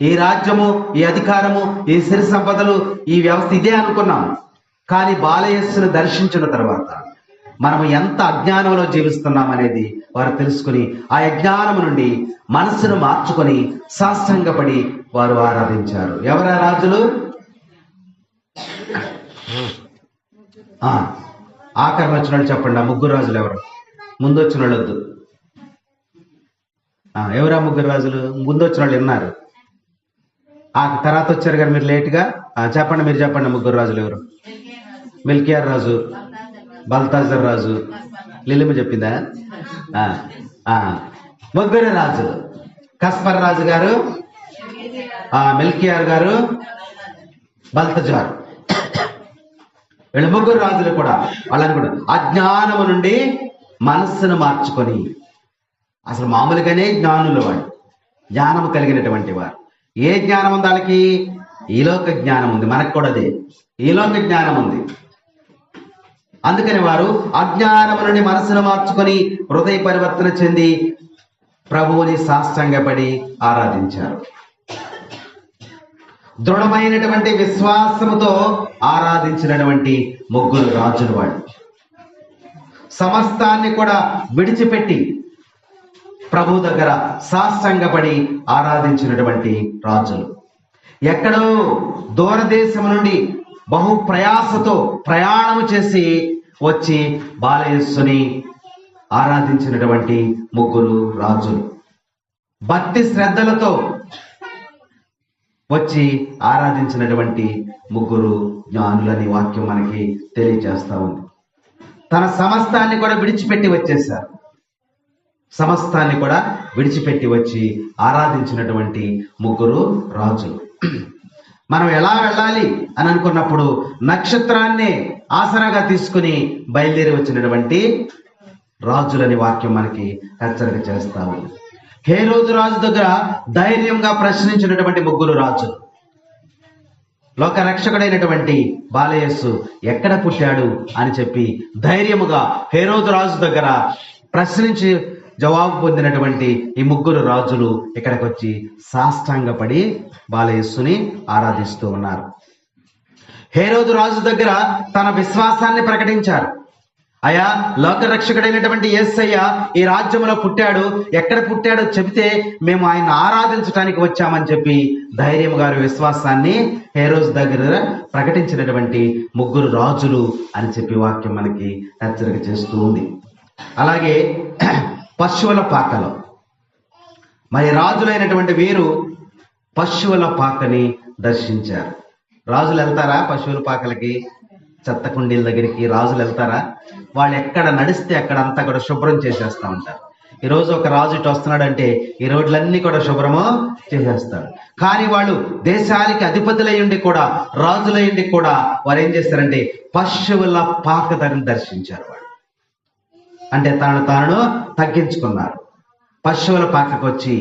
ఈ రాజ్యము, ఈ అధికారము, ఈ సిరి సంపదలు, ఈ వ్యవస్థ ఇదే అనుకున్నాం. కానీ బాలయేసును దర్శించిన తర్వాత మనము ఎంత అజ్ఞానంలో జీవిస్తున్నాం అనేది వారు తెలుసుకుని ఆ అజ్ఞానము నుండి మనసును మార్చుకొని సాష్టాంగపడి వారు ఆరాధించారు. ఎవరా రాజులు? ఆఖరణ వచ్చిన వాళ్ళు చెప్పండి. ఆ ముగ్గురు రాజులు ఎవరు? ముందు వచ్చిన వాళ్ళు వద్దు. ఎవరా ముగ్గురు రాజులు? ముందు వచ్చిన వాళ్ళు విన్నారు, ఆ తర్వాత వచ్చారు కానీ మీరు లేట్గా. చెప్పండి, మీరు చెప్పండి. ముగ్గురు రాజులు ఎవరు? మిల్కియార్ రాజు, బల్తాజర్ రాజు, లిలిమ చెప్పిందా? ముగ్గురు రాజులు. కస్పర్ రాజు గారు, మిల్కియార్ గారు, బల్తజార్. వీళ్ళ ముగ్గురు రాజులు కూడా వాళ్ళని కూడా అజ్ఞానము నుండి మనస్సును మార్చుకొని, అసలు మామూలుగానే జ్ఞానులు వాడు, జ్ఞానము కలిగినటువంటి వారు. ఏ జ్ఞానం ఉంది వాళ్ళకి? ఈలోక జ్ఞానం ఉంది. మనకు కూడా అదే ఈలోక జ్ఞానం ఉంది. అందుకని వారు అజ్ఞానము నుండి మనసును మార్చుకొని హృదయ పరివర్తన చెంది ప్రభువుని సాష్టాంగపడి ఆరాధించారు. దృఢమైనటువంటి విశ్వాసముతో ఆరాధించినటువంటి ముగ్గురు రాజులు వాళ్ళు. సమస్తాన్ని కూడా విడిచిపెట్టి ప్రభు దగ్గర సాష్టాంగపడి ఆరాధించినటువంటి రాజులు. ఎక్కడో దూరదేశం నుండి బహు ప్రయాసతో ప్రయాణము చేసి వచ్చి బాలయేసుని ఆరాధించినటువంటి ముగ్గురు రాజులు. భక్తి శ్రద్ధలతో వచ్చి ఆరాధించినటువంటి ముగ్గురు జ్ఞానులని వాక్యం మనకి తెలియజేస్తా ఉంది. తన సమస్తాన్ని కూడా విడిచిపెట్టి వచ్చేసారు. సమస్తాన్ని కూడా విడిచిపెట్టి వచ్చి ఆరాధించినటువంటి ముగ్గురు రాజులు. మనం ఎలా వెళ్ళాలి అని అనుకున్నప్పుడు నక్షత్రాన్ని ఆసరాగా తీసుకుని బయలుదేరి వచ్చినటువంటి రాజులని వాక్యం మనకి హెచ్చరిక చేస్తా ఉంది. హేరోదు రాజు దగ్గర ధైర్యంగా ప్రశ్నించినటువంటి ముగ్గురు రాజులు. లోక రక్షకుడైనటువంటి బాలయేసు ఎక్కడ పుట్టాడు అని చెప్పి ధైర్యముగా హేరోదు రాజు దగ్గర ప్రశ్నించి జవాబు పొందినటువంటి ఈ ముగ్గురు రాజులు ఇక్కడికి వచ్చి సాష్టాంగపడి బాలయేసుని ఆరాధిస్తూ ఉన్నారు. హేరోదు రాజు దగ్గర తన విశ్వాసాన్ని ప్రకటించారు. అయా, లోకరక్షకుడైనటువంటి యేసయ్య ఈ రాజ్యంలో పుట్టాడు, ఎక్కడ పుట్టాడో చెబితే మేము ఆయన ఆరాధించడానికి వచ్చామని చెప్పి ధైర్యం గారి విశ్వాసాన్ని హేరోదు దగ్గర ప్రకటించినటువంటి ముగ్గురు రాజులు అని చెప్పి వాక్యం మనకి హెచ్చరిక చేస్తూ ఉంది. అలాగే పశువుల పాకలో మరి రాజులైనటువంటి వీరు పశువుల పాకని దర్శించారు. రాజులు వెళ్తారా పశువుల పాకలకి? చెత్త కుండీల దగ్గరికి రాజులు వెళ్తారా? వాళ్ళు ఎక్కడ నడిస్తే అక్కడ అంతా కూడా శుభ్రం చేసేస్తా ఉంటారు. ఈరోజు ఒక రాజు ఇటు వస్తున్నాడంటే ఈ రోడ్లన్నీ కూడా శుభ్రము చేసేస్తాడు. కానీ వాళ్ళు దేశానికి అధిపతులయ్యుండి కూడా, రాజులయ్యుండి కూడా వారు ఏం చేస్తారంటే పశువుల పాకని దర్శించారు. వాళ్ళు అంటే తాను తగ్గించుకున్నారు. పశువుల పాకకు వచ్చి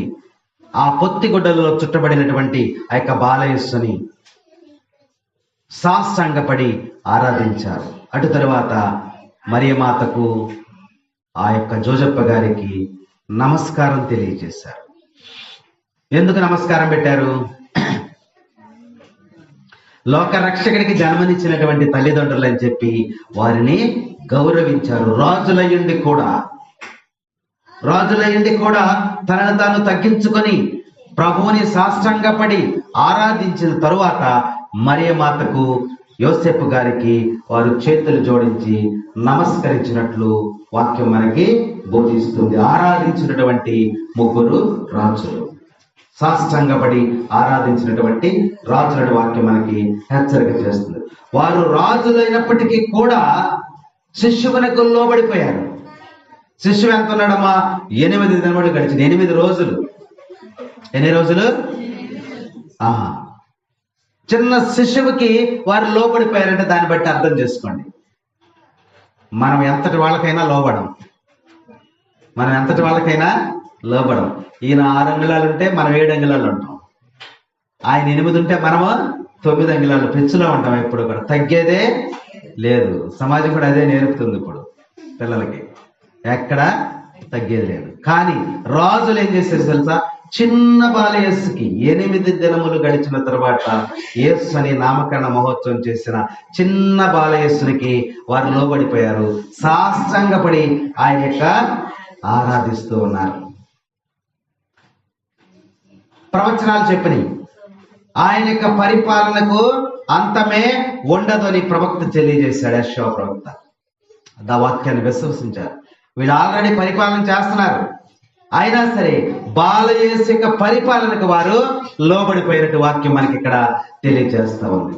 ఆ పొత్తిగుడ్డలలో చుట్టబడినటువంటి ఆ యొక్క బాలయేసుని సాష్టాంగపడి ఆరాధించారు. అటు తరువాత మరియమాతకు ఆ యొక్క జోజప్ప గారికి నమస్కారం తెలియజేశారు. ఎందుకు నమస్కారం పెట్టారు? లోక రక్షకుడికి జన్మనిచ్చినటువంటి తల్లిదండ్రులు అని చెప్పి వారిని గౌరవించారు. రాజులయ్యుండి కూడా తనను తాను తగ్గించుకొని ప్రభువుని సాష్టాంగపడి ఆరాధించిన తరువాత మరియమాతకు యోసేపు గారికి వారు చేతులు జోడించి నమస్కరించినట్లు వాక్యం మనకి బోధిస్తుంది. ఆరాధించినటువంటి ముగ్గురు రాజులు, సాష్టాంగపడి ఆరాధించినటువంటి రాజులని వాక్యం మనకి హెచ్చరిక చేస్తుంది. వారు రాజులైనప్పటికీ కూడా శిష్యువునకు లోబడిపోయారు. శిష్యువు ఎంత ఉన్నాడమ్మా? 8 దినములు గడిచింది. 8 రోజులు. ఎన్ని రోజులు? చిన్న శిశువుకి వారు లోబడిపోయారంటే దాన్ని బట్టి అర్థం చేసుకోండి. మనం ఎంతటి వాళ్ళకైనా లోబడం. ఈయన 6 అంగుళాలు ఉంటే మనం 7 అంగుళాలు ఉంటాం. ఆయన 8 ఉంటే మనము 9 అంగుళాలు పెంచులో ఉంటాం. ఎప్పుడు కూడా తగ్గేదే లేదు. సమాజం కూడా అదే నేర్పుతుంది ఇప్పుడు పిల్లలకి, ఎక్కడ తగ్గేది లేదు. కానీ రాజులు ఏం చేశారు తెలుసా? చిన్న బాలయేసుకి 8 దినములు గడిచిన తర్వాత యేసు అని నామకరణ మహోత్సవం చేసిన చిన్న బాలయేసునికి వారు లోబడిపోయారు. సాష్టాంగపడి ఆయన యొక్క ఆరాధిస్తూ ఉన్నారు. ప్రవచనాలు చెప్పినాయి, ఆయన యొక్క పరిపాలనకు అంతమే ఉండదు అని ప్రవక్త తెలియజేశాడు. యెషయా ప్రవక్త ఆ వాక్యాన్ని విశ్వసించారు. వీళ్ళు ఆల్రెడీ పరిపాలన చేస్తున్నారు, అయినా సరే బాలయేసు యొక్క పరిపాలనకు వారు లోబడిపోయినట్టు వాక్యం మనకి ఇక్కడ తెలియజేస్తా ఉంది.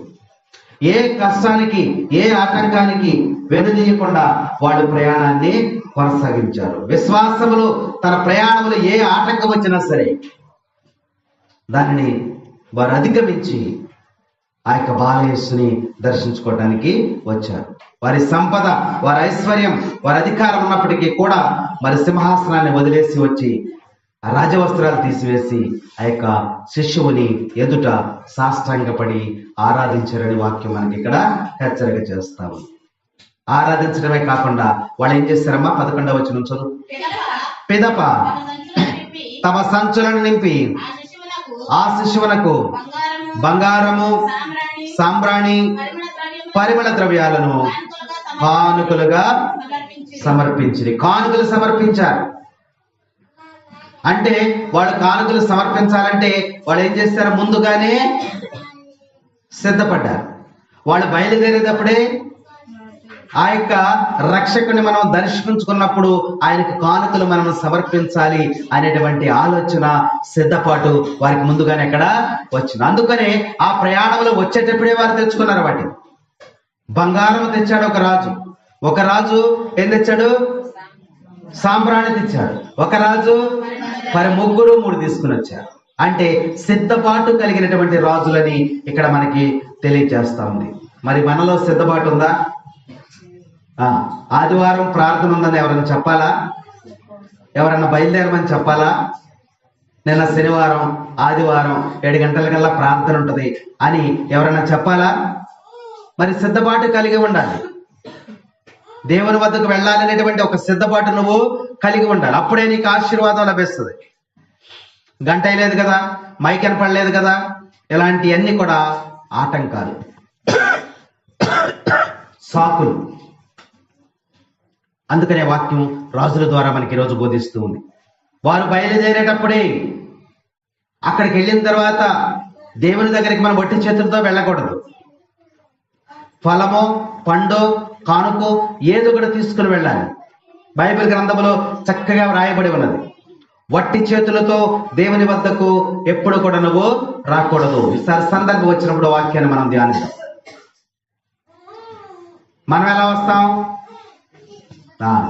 ఏ కష్టానికి, ఏ ఆటంకానికి వెనుదీయకుండా వాళ్ళు ప్రయాణాన్ని కొనసాగించారు. విశ్వాసములు తన ప్రయాణంలో ఏ ఆటంకం వచ్చినా సరే దానిని వారు అధిగమించి ఆ యొక్క బాలయేసుని దర్శించుకోవడానికి వచ్చారు. వారి సంపద, వారి ఐశ్వర్యం, వారి అధికారం ఉన్నప్పటికీ కూడా మరి సింహాసనాన్ని వదిలేసి వచ్చి ఆ రాజవస్త్రాలు తీసివేసి ఆ యొక్క శిష్యువుని ఎదుట సాష్టాంగపడి ఆరాధించారని వాక్యం మనకి ఇక్కడ హెచ్చరిక చేస్తాము. ఆరాధించడమే కాకుండా వాళ్ళు ఏం చేస్తారమ్మా? 11వ వచనం చదువు. పిదప తమ సంచులను నింపి ఆ శిశువునకు బంగారము, సాంబ్రాణి, పరిమళ ద్రవ్యాలను కానుకలుగా సమర్పించింది. కానుకలు సమర్పించారు అంటే వాళ్ళు కానుకలు సమర్పించాలంటే వాళ్ళు ఏం చేస్తారు? ముందుగానే సిద్ధపడ్డారు. వాళ్ళు బయలుదేరేటప్పుడే ఆ యొక్క రక్షకుని మనం దర్శించుకున్నప్పుడు ఆయనకు కానుకలు మనం సమర్పించాలి అనేటువంటి ఆలోచన, సిద్ధపాటు వారికి ముందుగానే ఎక్కడ వచ్చింది. అందుకనే ఆ ప్రయాణంలో వచ్చేటప్పుడే వారు తెచ్చుకున్నారు. వాటిని బంగారం తెచ్చాడు ఒక రాజు ఏం తెచ్చాడు? సాంబ్రాణి తెచ్చాడు. ఒక రాజు ముగ్గురు 3 తీసుకుని వచ్చారు. అంటే సిద్ధపాటు కలిగినటువంటి రాజులని ఇక్కడ మనకి తెలియజేస్తా ఉంది. మరి మనలో సిద్ధపాటు ఉందా? ఆదివారం ప్రార్థన ఉందని ఎవరైనా చెప్పాలా? ఎవరన్నా బయలుదేరమని చెప్పాలా? నిన్న శనివారం, ఆదివారం 7 గంటలకల్లా ప్రార్థన ఉంటుంది అని ఎవరైనా చెప్పాలా? మరి సిద్ధపాటు కలిగి ఉండాలి. దేవుని వద్దకు వెళ్ళాలనేటువంటి ఒక సిద్ధపాటు నువ్వు కలిగి ఉండాలి. అప్పుడే నీకు ఆశీర్వాదం లభిస్తుంది. గంట అయ్యలేదు కదా, మైక్ పడలేదు కదా, ఇలాంటివన్నీ కూడా ఆటంకాలు, సాకులు. అందుకనే వాక్యం రాజుల ద్వారా మనకి ఈరోజు బోధిస్తూ ఉంది. వారు బయలుదేరేటప్పుడే అక్కడికి వెళ్ళిన తర్వాత దేవుని దగ్గరికి మనం ఒట్టి చేతులతో వెళ్ళకూడదు. ఫలమో, పండో, కానుకో ఏదో ఒకటి తీసుకుని వెళ్ళాలి. బైబిల్ గ్రంథంలో చక్కగా వ్రాయబడి ఉన్నది. వట్టి చేతులతో దేవుని వద్దకు ఎప్పుడు కూడా నువ్వు రాకూడదు. ఈసారి సందర్భం వచ్చినప్పుడు వాక్యాన్ని మనం ధ్యానిద్దాం. మనం ఎలా వస్తాం?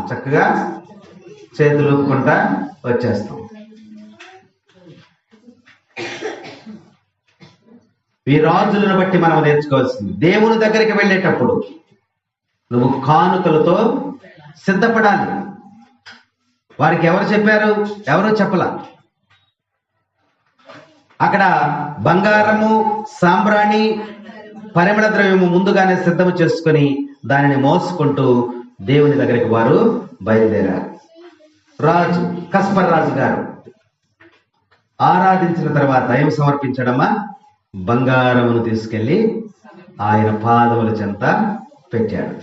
చక్కగా చేతులు ఊపుకుంటా వచ్చేస్తాం. ఈ రాజులను బట్టి మనం నేర్చుకోవాల్సింది, దేవుని దగ్గరికి వెళ్ళేటప్పుడు నువ్వు కానుకలతో సిద్ధపడాలి. వారికి ఎవరు చెప్పారు? ఎవరు చెప్పలా. అక్కడ బంగారము, సాంబ్రాణి, పరిమళ ద్రవ్యము ముందుగానే సిద్ధము చేసుకుని దానిని మోసుకుంటూ దేవుని దగ్గరికి వారు బయలుదేరారు. రాజు కస్పర్ రాజు గారు ఆరాధించిన తర్వాత ఏం సమర్పించడమా? బంగారమును తీసుకెళ్లి ఆయన పాదముల చెంత పెట్టాడు.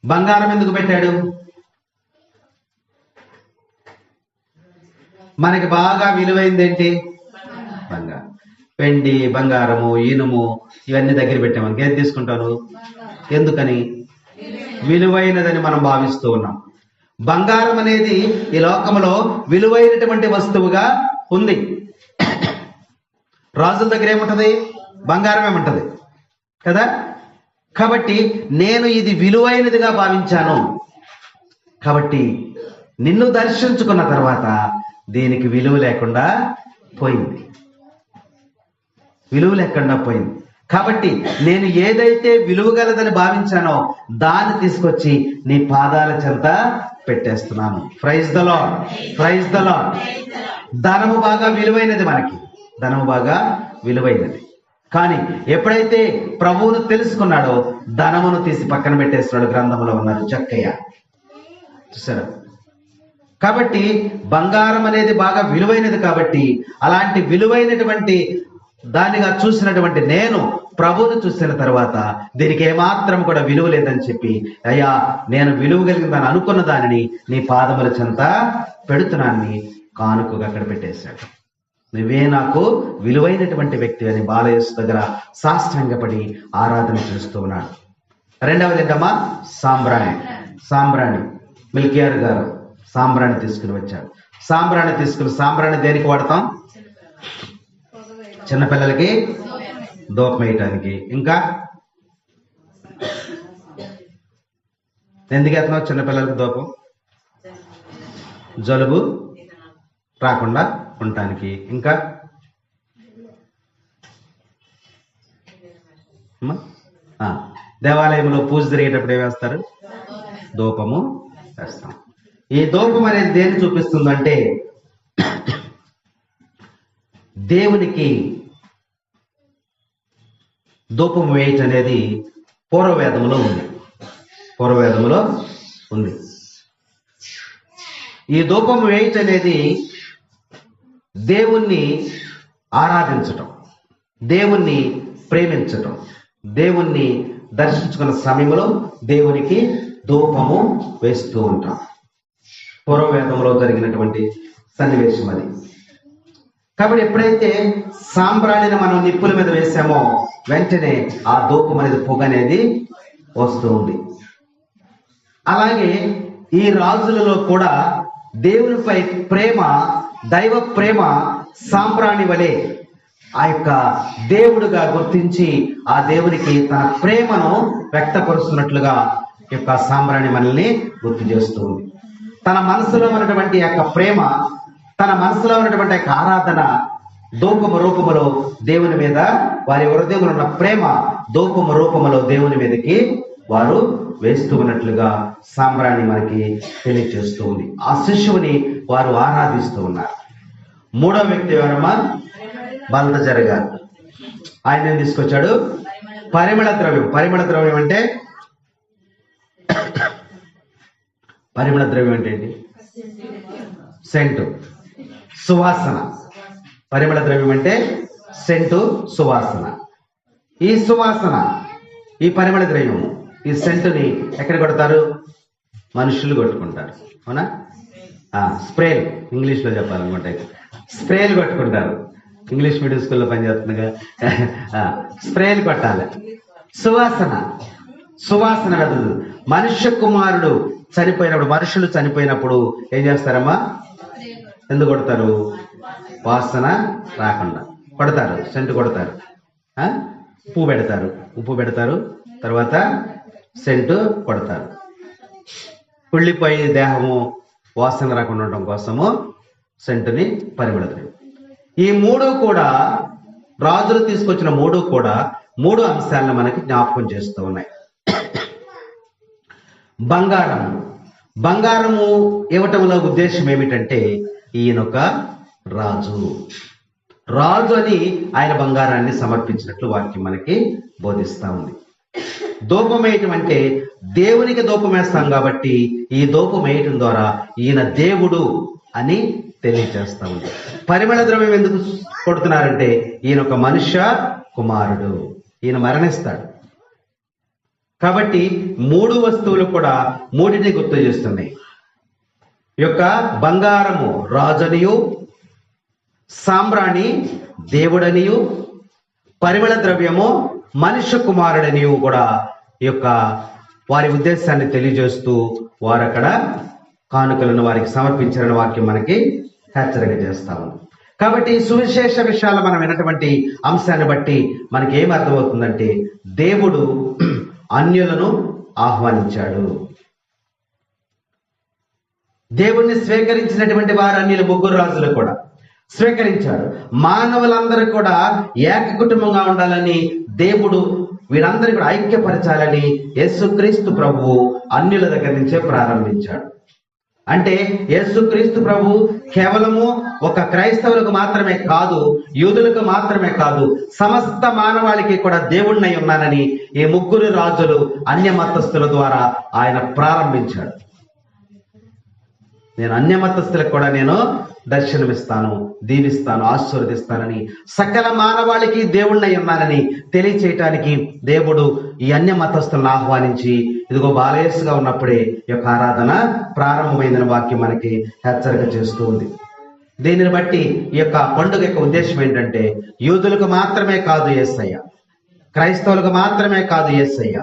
బంగారం ఎందుకు పెట్టాడు? మనకి బాగా విలువైంది ఏంటి? బంగారం. వెండి, బంగారము, ఇనుము ఇవన్నీ దగ్గర పెట్టామని ఏది తీసుకుంటాను? ఎందుకని? విలువైనదని మనం భావిస్తూ ఉన్నాం. బంగారం అనేది ఈ లోకంలో విలువైనటువంటి వస్తువుగా ఉంది. రాజుల దగ్గర ఏముంటది? బంగారం ఏముంటది కదా. కాబట్టి నేను ఇది విలువైనదిగా భావించాను. కాబట్టి నిన్ను దర్శించుకున్న తర్వాత దీనికి విలువ లేకుండా పోయింది. విలువ లేకుండా పోయింది. కాబట్టి నేను ఏదైతే విలువగలదని భావించానో దాన్ని తీసుకొచ్చి నీ పాదాల చెంత పెట్టేస్తున్నాను. Praise the lord, praise the lord. ధనము బాగా విలువైనది, మనకి ధనము బాగా విలువైనది. కానీ ఎప్పుడైతే ప్రభువును తెలుసుకున్నాడో ధనమును తీసి పక్కన పెట్టేస్తున్నాడు. గ్రంథంలో ఉన్నారు జక్కయ్య, చూసారా. కాబట్టి బంగారం అనేది బాగా విలువైనది. కాబట్టి అలాంటి విలువైనటువంటి దానిగా చూసినటువంటి నేను ప్రభువును చూసిన తర్వాత దీనికి ఏమాత్రం కూడా విలువ లేదని చెప్పి, అయ్యా నేను విలువ కలిగిందని అనుకున్న దానిని నీ పాదముల చెంత పెడుతున్నాన్ని కానుకగా అక్కడ పెట్టేశాడు. నువ్వే నాకు విలువైనటువంటి వ్యక్తి అని బాలయేసు దగ్గర సాష్టాంగపడి ఆరాధన చేస్తూ ఉన్నాడు. రెండవది ఏంటమ్మా? సాంబ్రాణి. సాంబ్రాణి మిల్కియార్ గారు సాంబ్రాణి తీసుకుని వచ్చాడు. సాంబ్రాణి దేనికి వాడతాం? చిన్నపిల్లలకి దూపం వేయటానికి. ఇంకా ఎందుకు వేస్తున్నావు చిన్నపిల్లలకి దూపం? జలుబు రాకుండా ఉండటానికి. ఇంకా దేవాలయంలో పూజ జరిగేటప్పుడు ఏం వేస్తారు? దూపము వేస్తాం. ఈ దూపం అనేది దేన్ని చూపిస్తుందంటే దేవునికి ధూపం వేయటం అనేది పూర్వవేదములో ఉంది. ఈ ధూపం వేయటం అనేది దేవుణ్ణి ఆరాధించటం, దేవుణ్ణి ప్రేమించటం, దేవుణ్ణి దర్శించుకున్న సమయంలో దేవునికి ధూపము వేస్తూ ఉంటాం. పూర్వవేదంలో జరిగినటువంటి సన్నివేశం అది. కాబట్టి ఎప్పుడైతే సాంబ్రాణిని మనం నిప్పుల మీద వేసామో వెంటనే ఆ ధూపం అనేది, పొగ అనేది వస్తూ ఉంది. అలాగే ఈ రాజులలో కూడా దేవునిపై ప్రేమ, దైవ ప్రేమ సాంబ్రాణి వలె ఆ యొక్క దేవుడుగా గుర్తించి ఆ దేవునికి తన ప్రేమను వ్యక్తపరుస్తున్నట్లుగా ఈ యొక్క సాంబ్రాణి మనల్ని గుర్తు చేస్తూ ఉంది. తన మనసులో ఉన్నటువంటి యొక్క ప్రేమ, తన మనసులో ఉన్నటువంటి యొక్క ఆరాధన ధూపము రూపములో దేవుని మీద, వారి హృదయంలో ఉన్న ప్రేమ ధూపము రూపములో దేవుని మీదకి వారు వేస్తూ ఉన్నట్లుగా సాంబ్రాణి మనకి తెలియజేస్తూ ఉంది. ఆ శిశువుని వారు ఆరాధిస్తూ ఉన్నారు. మూడో వ్యక్తి ఎవరమ్మా? బల్తజర్ గారు. ఆయన ఏం తీసుకొచ్చాడు? పరిమళ ద్రవ్యం. పరిమళ ద్రవ్యం అంటే ఏంటి? సెంటు, సువాసన. పరిమళ ద్రవ్యం అంటే సెంటు, సువాసన. ఈ సువాసన, ఈ పరిమళ ద్రవ్యం, ఈ సెంటుని ఎక్కడ కొడతారు? మనుషులు కొట్టుకుంటారు. అవునా? స్ప్రేలు, ఇంగ్లీష్లో చెప్పాలనుకుంటే స్ప్రేలు కొట్టుకుంటారు. ఇంగ్లీష్ మీడియం స్కూల్లో పనిచేస్తుందిగా. స్ప్రేలు కొట్టాలి. సువాసన వెదజల్లుతుంది. మనుష్య కుమారుడు చనిపోయినప్పుడు, మనుషులు చనిపోయినప్పుడు ఏం చేస్తారమ్మా? ఎందుకు కొడతారు? వాసన రాకుండా కొడతారు. సెంటు కొడతారు. ఉప్పు పెడతారు. తర్వాత సెంటు కొడతారు. కుళ్ళిపోయి దేహము వాసన రాకుండా ఉండడం కోసము సెంటుని పరిమళ ద్రవ్యం. ఈ మూడు కూడా రాజులు తీసుకొచ్చిన మూడు అంశాలను మనకి జ్ఞాపకం చేస్తూ ఉన్నాయి. బంగారము ఇవ్వటంలో ఉద్దేశం ఏమిటంటే ఈయనొక రాజు అని ఆయన బంగారాన్ని సమర్పించినట్లు వాక్యం మనకి బోధిస్తా ఉంది. ధూపం వేయటం అంటే దేవునికి ధూపం వేస్తాం కాబట్టి ఈ ధూపం వేయటం ద్వారా ఈయన దేవుడు అని తెలియజేస్తా ఉంది. పరిమళ ద్రవ్యం ఎందుకు కొడుతున్నారంటే ఈయన ఒక మనుష్య కుమారుడు, ఈయన మరణిస్తాడు కాబట్టి మూడు వస్తువులు కూడా మూడిని గుర్తు చేస్తున్నాయి. ఈ యొక్క బంగారము రాజనియు, సాంబ్రాణి దేవుడనియు, పరిమళ ద్రవ్యము మనుష్య కుమారుడనియు కూడా ఈ యొక్క వారి ఉద్దేశాన్ని తెలియజేస్తూ వారు అక్కడ కానుకలను వారికి సమర్పించారని వాక్యం మనకి హెచ్చరిక చేస్తాము. కాబట్టి సువిశేష విషయాలు మనం విన్నటువంటి అంశాన్ని బట్టి మనకి ఏం అర్థమవుతుందంటే దేవుడు అన్యులను ఆహ్వానించాడు. దేవుణ్ణి స్వీకరించినటువంటి వారు అన్యులు ముగ్గురు రాజులు కూడా స్వీకరించాడు. మానవులందరూ కూడా ఏక కుటుంబంగా ఉండాలని దేవుడు వీరందరూ కూడా ఐక్యపరచాలని యేసుక్రీస్తు ప్రభువు అన్యుల దగ్గర నుంచే ప్రారంభించాడు. అంటే యేసుక్రీస్తు ప్రభు కేవలము ఒక క్రైస్తవులకు మాత్రమే కాదు, యూదులకు మాత్రమే కాదు, సమస్త మానవాళికి కూడా దేవుణ్ణి ఉన్నానని ఈ ముగ్గురు రాజులు అన్య మతస్థుల ద్వారా ఆయన ప్రారంభించాడు. నేను అన్య మతస్థులకు కూడా నేను దర్శనమిస్తాను, దీవిస్తాను, ఆశీర్వదిస్తానని సకల మానవాళికి దేవుణ్ణి ఉన్నానని తెలియచేయటానికి దేవుడు ఈ అన్య మతస్థులను ఆహ్వానించి ఇదిగో బాలయేసుగా ఉన్నప్పుడే ఈ యొక్క ఆరాధన ప్రారంభమైందని వాక్యం మనకి హెచ్చరిక చేస్తూ ఉంది. దీనిని బట్టి ఈ యొక్క పండుగ యొక్క ఉద్దేశం ఏంటంటే యూదులకు మాత్రమే కాదు యేసయ్య, క్రైస్తవులకు మాత్రమే కాదు యేసయ్య,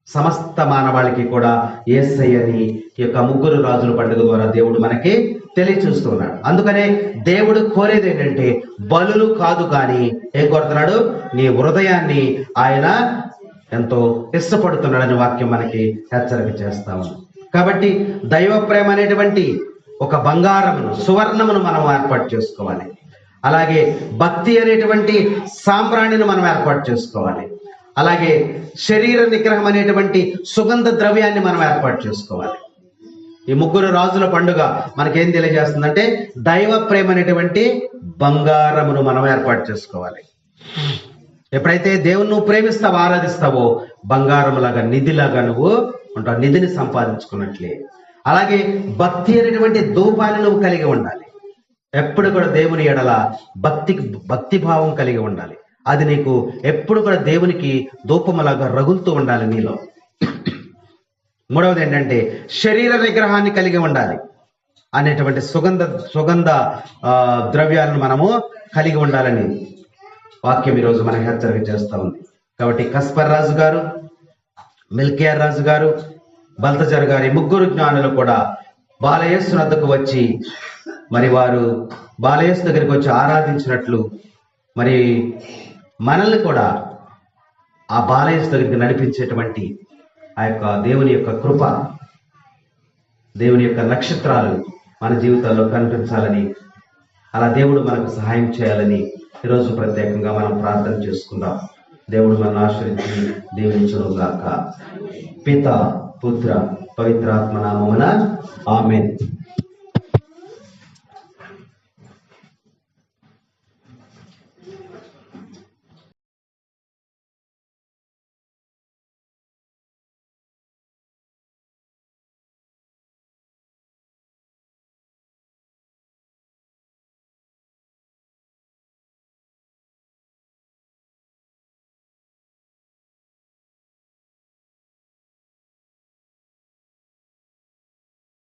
సమస్త మానవాళికి కూడా యేసయ్యని ఈ యొక్క ముగ్గురు రాజుల పండుగ ద్వారా దేవుడు మనకి తెలియచూస్తున్నాడు. అందుకనే దేవుడు కోరేది ఏంటంటే బలులు కాదు కానీ ఏం కోరుతున్నాడు? నీ హృదయాన్ని ఆయన ఎంతో ఇష్టపడుతున్నాడని వాక్యం మనకి హెచ్చరిక చేస్తాము. కాబట్టి దైవ ప్రేమ అనేటువంటి ఒక బంగారమును, సువర్ణమును మనం ఏర్పాటు చేసుకోవాలి. అలాగే భక్తి అనేటువంటి సాంబ్రాణిని మనం ఏర్పాటు చేసుకోవాలి. అలాగే శరీర నిగ్రహం అనేటువంటి సుగంధ ద్రవ్యాన్ని మనం ఏర్పాటు చేసుకోవాలి. ఈ ముగ్గురు రాజుల పండుగ మనకేం తెలియజేస్తుందంటే దైవ ప్రేమ అనేటువంటి బంగారమును మనం ఏర్పాటు చేసుకోవాలి. ఎప్పుడైతే దేవుని నువ్వు ప్రేమిస్తావో, ఆరాధిస్తావో బంగారములాగా, నిధిలాగా నువ్వు ఉంటావు, నిధిని సంపాదించుకున్నట్లే. అలాగే భక్తి అనేటువంటి ధూపాన్ని నువ్వు కలిగి ఉండాలి. ఎప్పుడు కూడా దేవుని ఎడల భక్తి భావం కలిగి ఉండాలి. అది నీకు ఎప్పుడు కూడా దేవునికి ధూపములాగా రగులుతూ ఉండాలి నీలో. మూడవది ఏంటంటే శరీర నిగ్రహాన్ని కలిగి ఉండాలి అనేటువంటి సుగంధ ద్రవ్యాలను మనము కలిగి ఉండాలని వాక్యం ఈరోజు మనకు హెచ్చరిక చేస్తూ ఉంది. కాబట్టి కస్పర్ రాజు గారు, మిల్కియార్ రాజు గారు, బల్తజర్ గారు, ఈ ముగ్గురు జ్ఞానులు కూడా బాలయేసు వద్దకు వచ్చి మరి వారు బాలయేసు దగ్గరికి వచ్చి ఆరాధించినట్లు మరి మనల్ని కూడా ఆ బాలయేసు దగ్గరికి నడిపించేటువంటి ఆ యొక్క దేవుని యొక్క కృప, దేవుని యొక్క నక్షత్రాలు మన జీవితాల్లో కనిపించాలని, అలా దేవుడు మనకు సహాయం చేయాలని ఈరోజు ప్రత్యేకంగా మనం ప్రార్థన చేసుకుందాం. దేవుడు మనల్ని ఆశ్రయించి దీవించును గాక. పిత, పుత్ర, పవిత్రాత్మ నామమున ఆమేన్.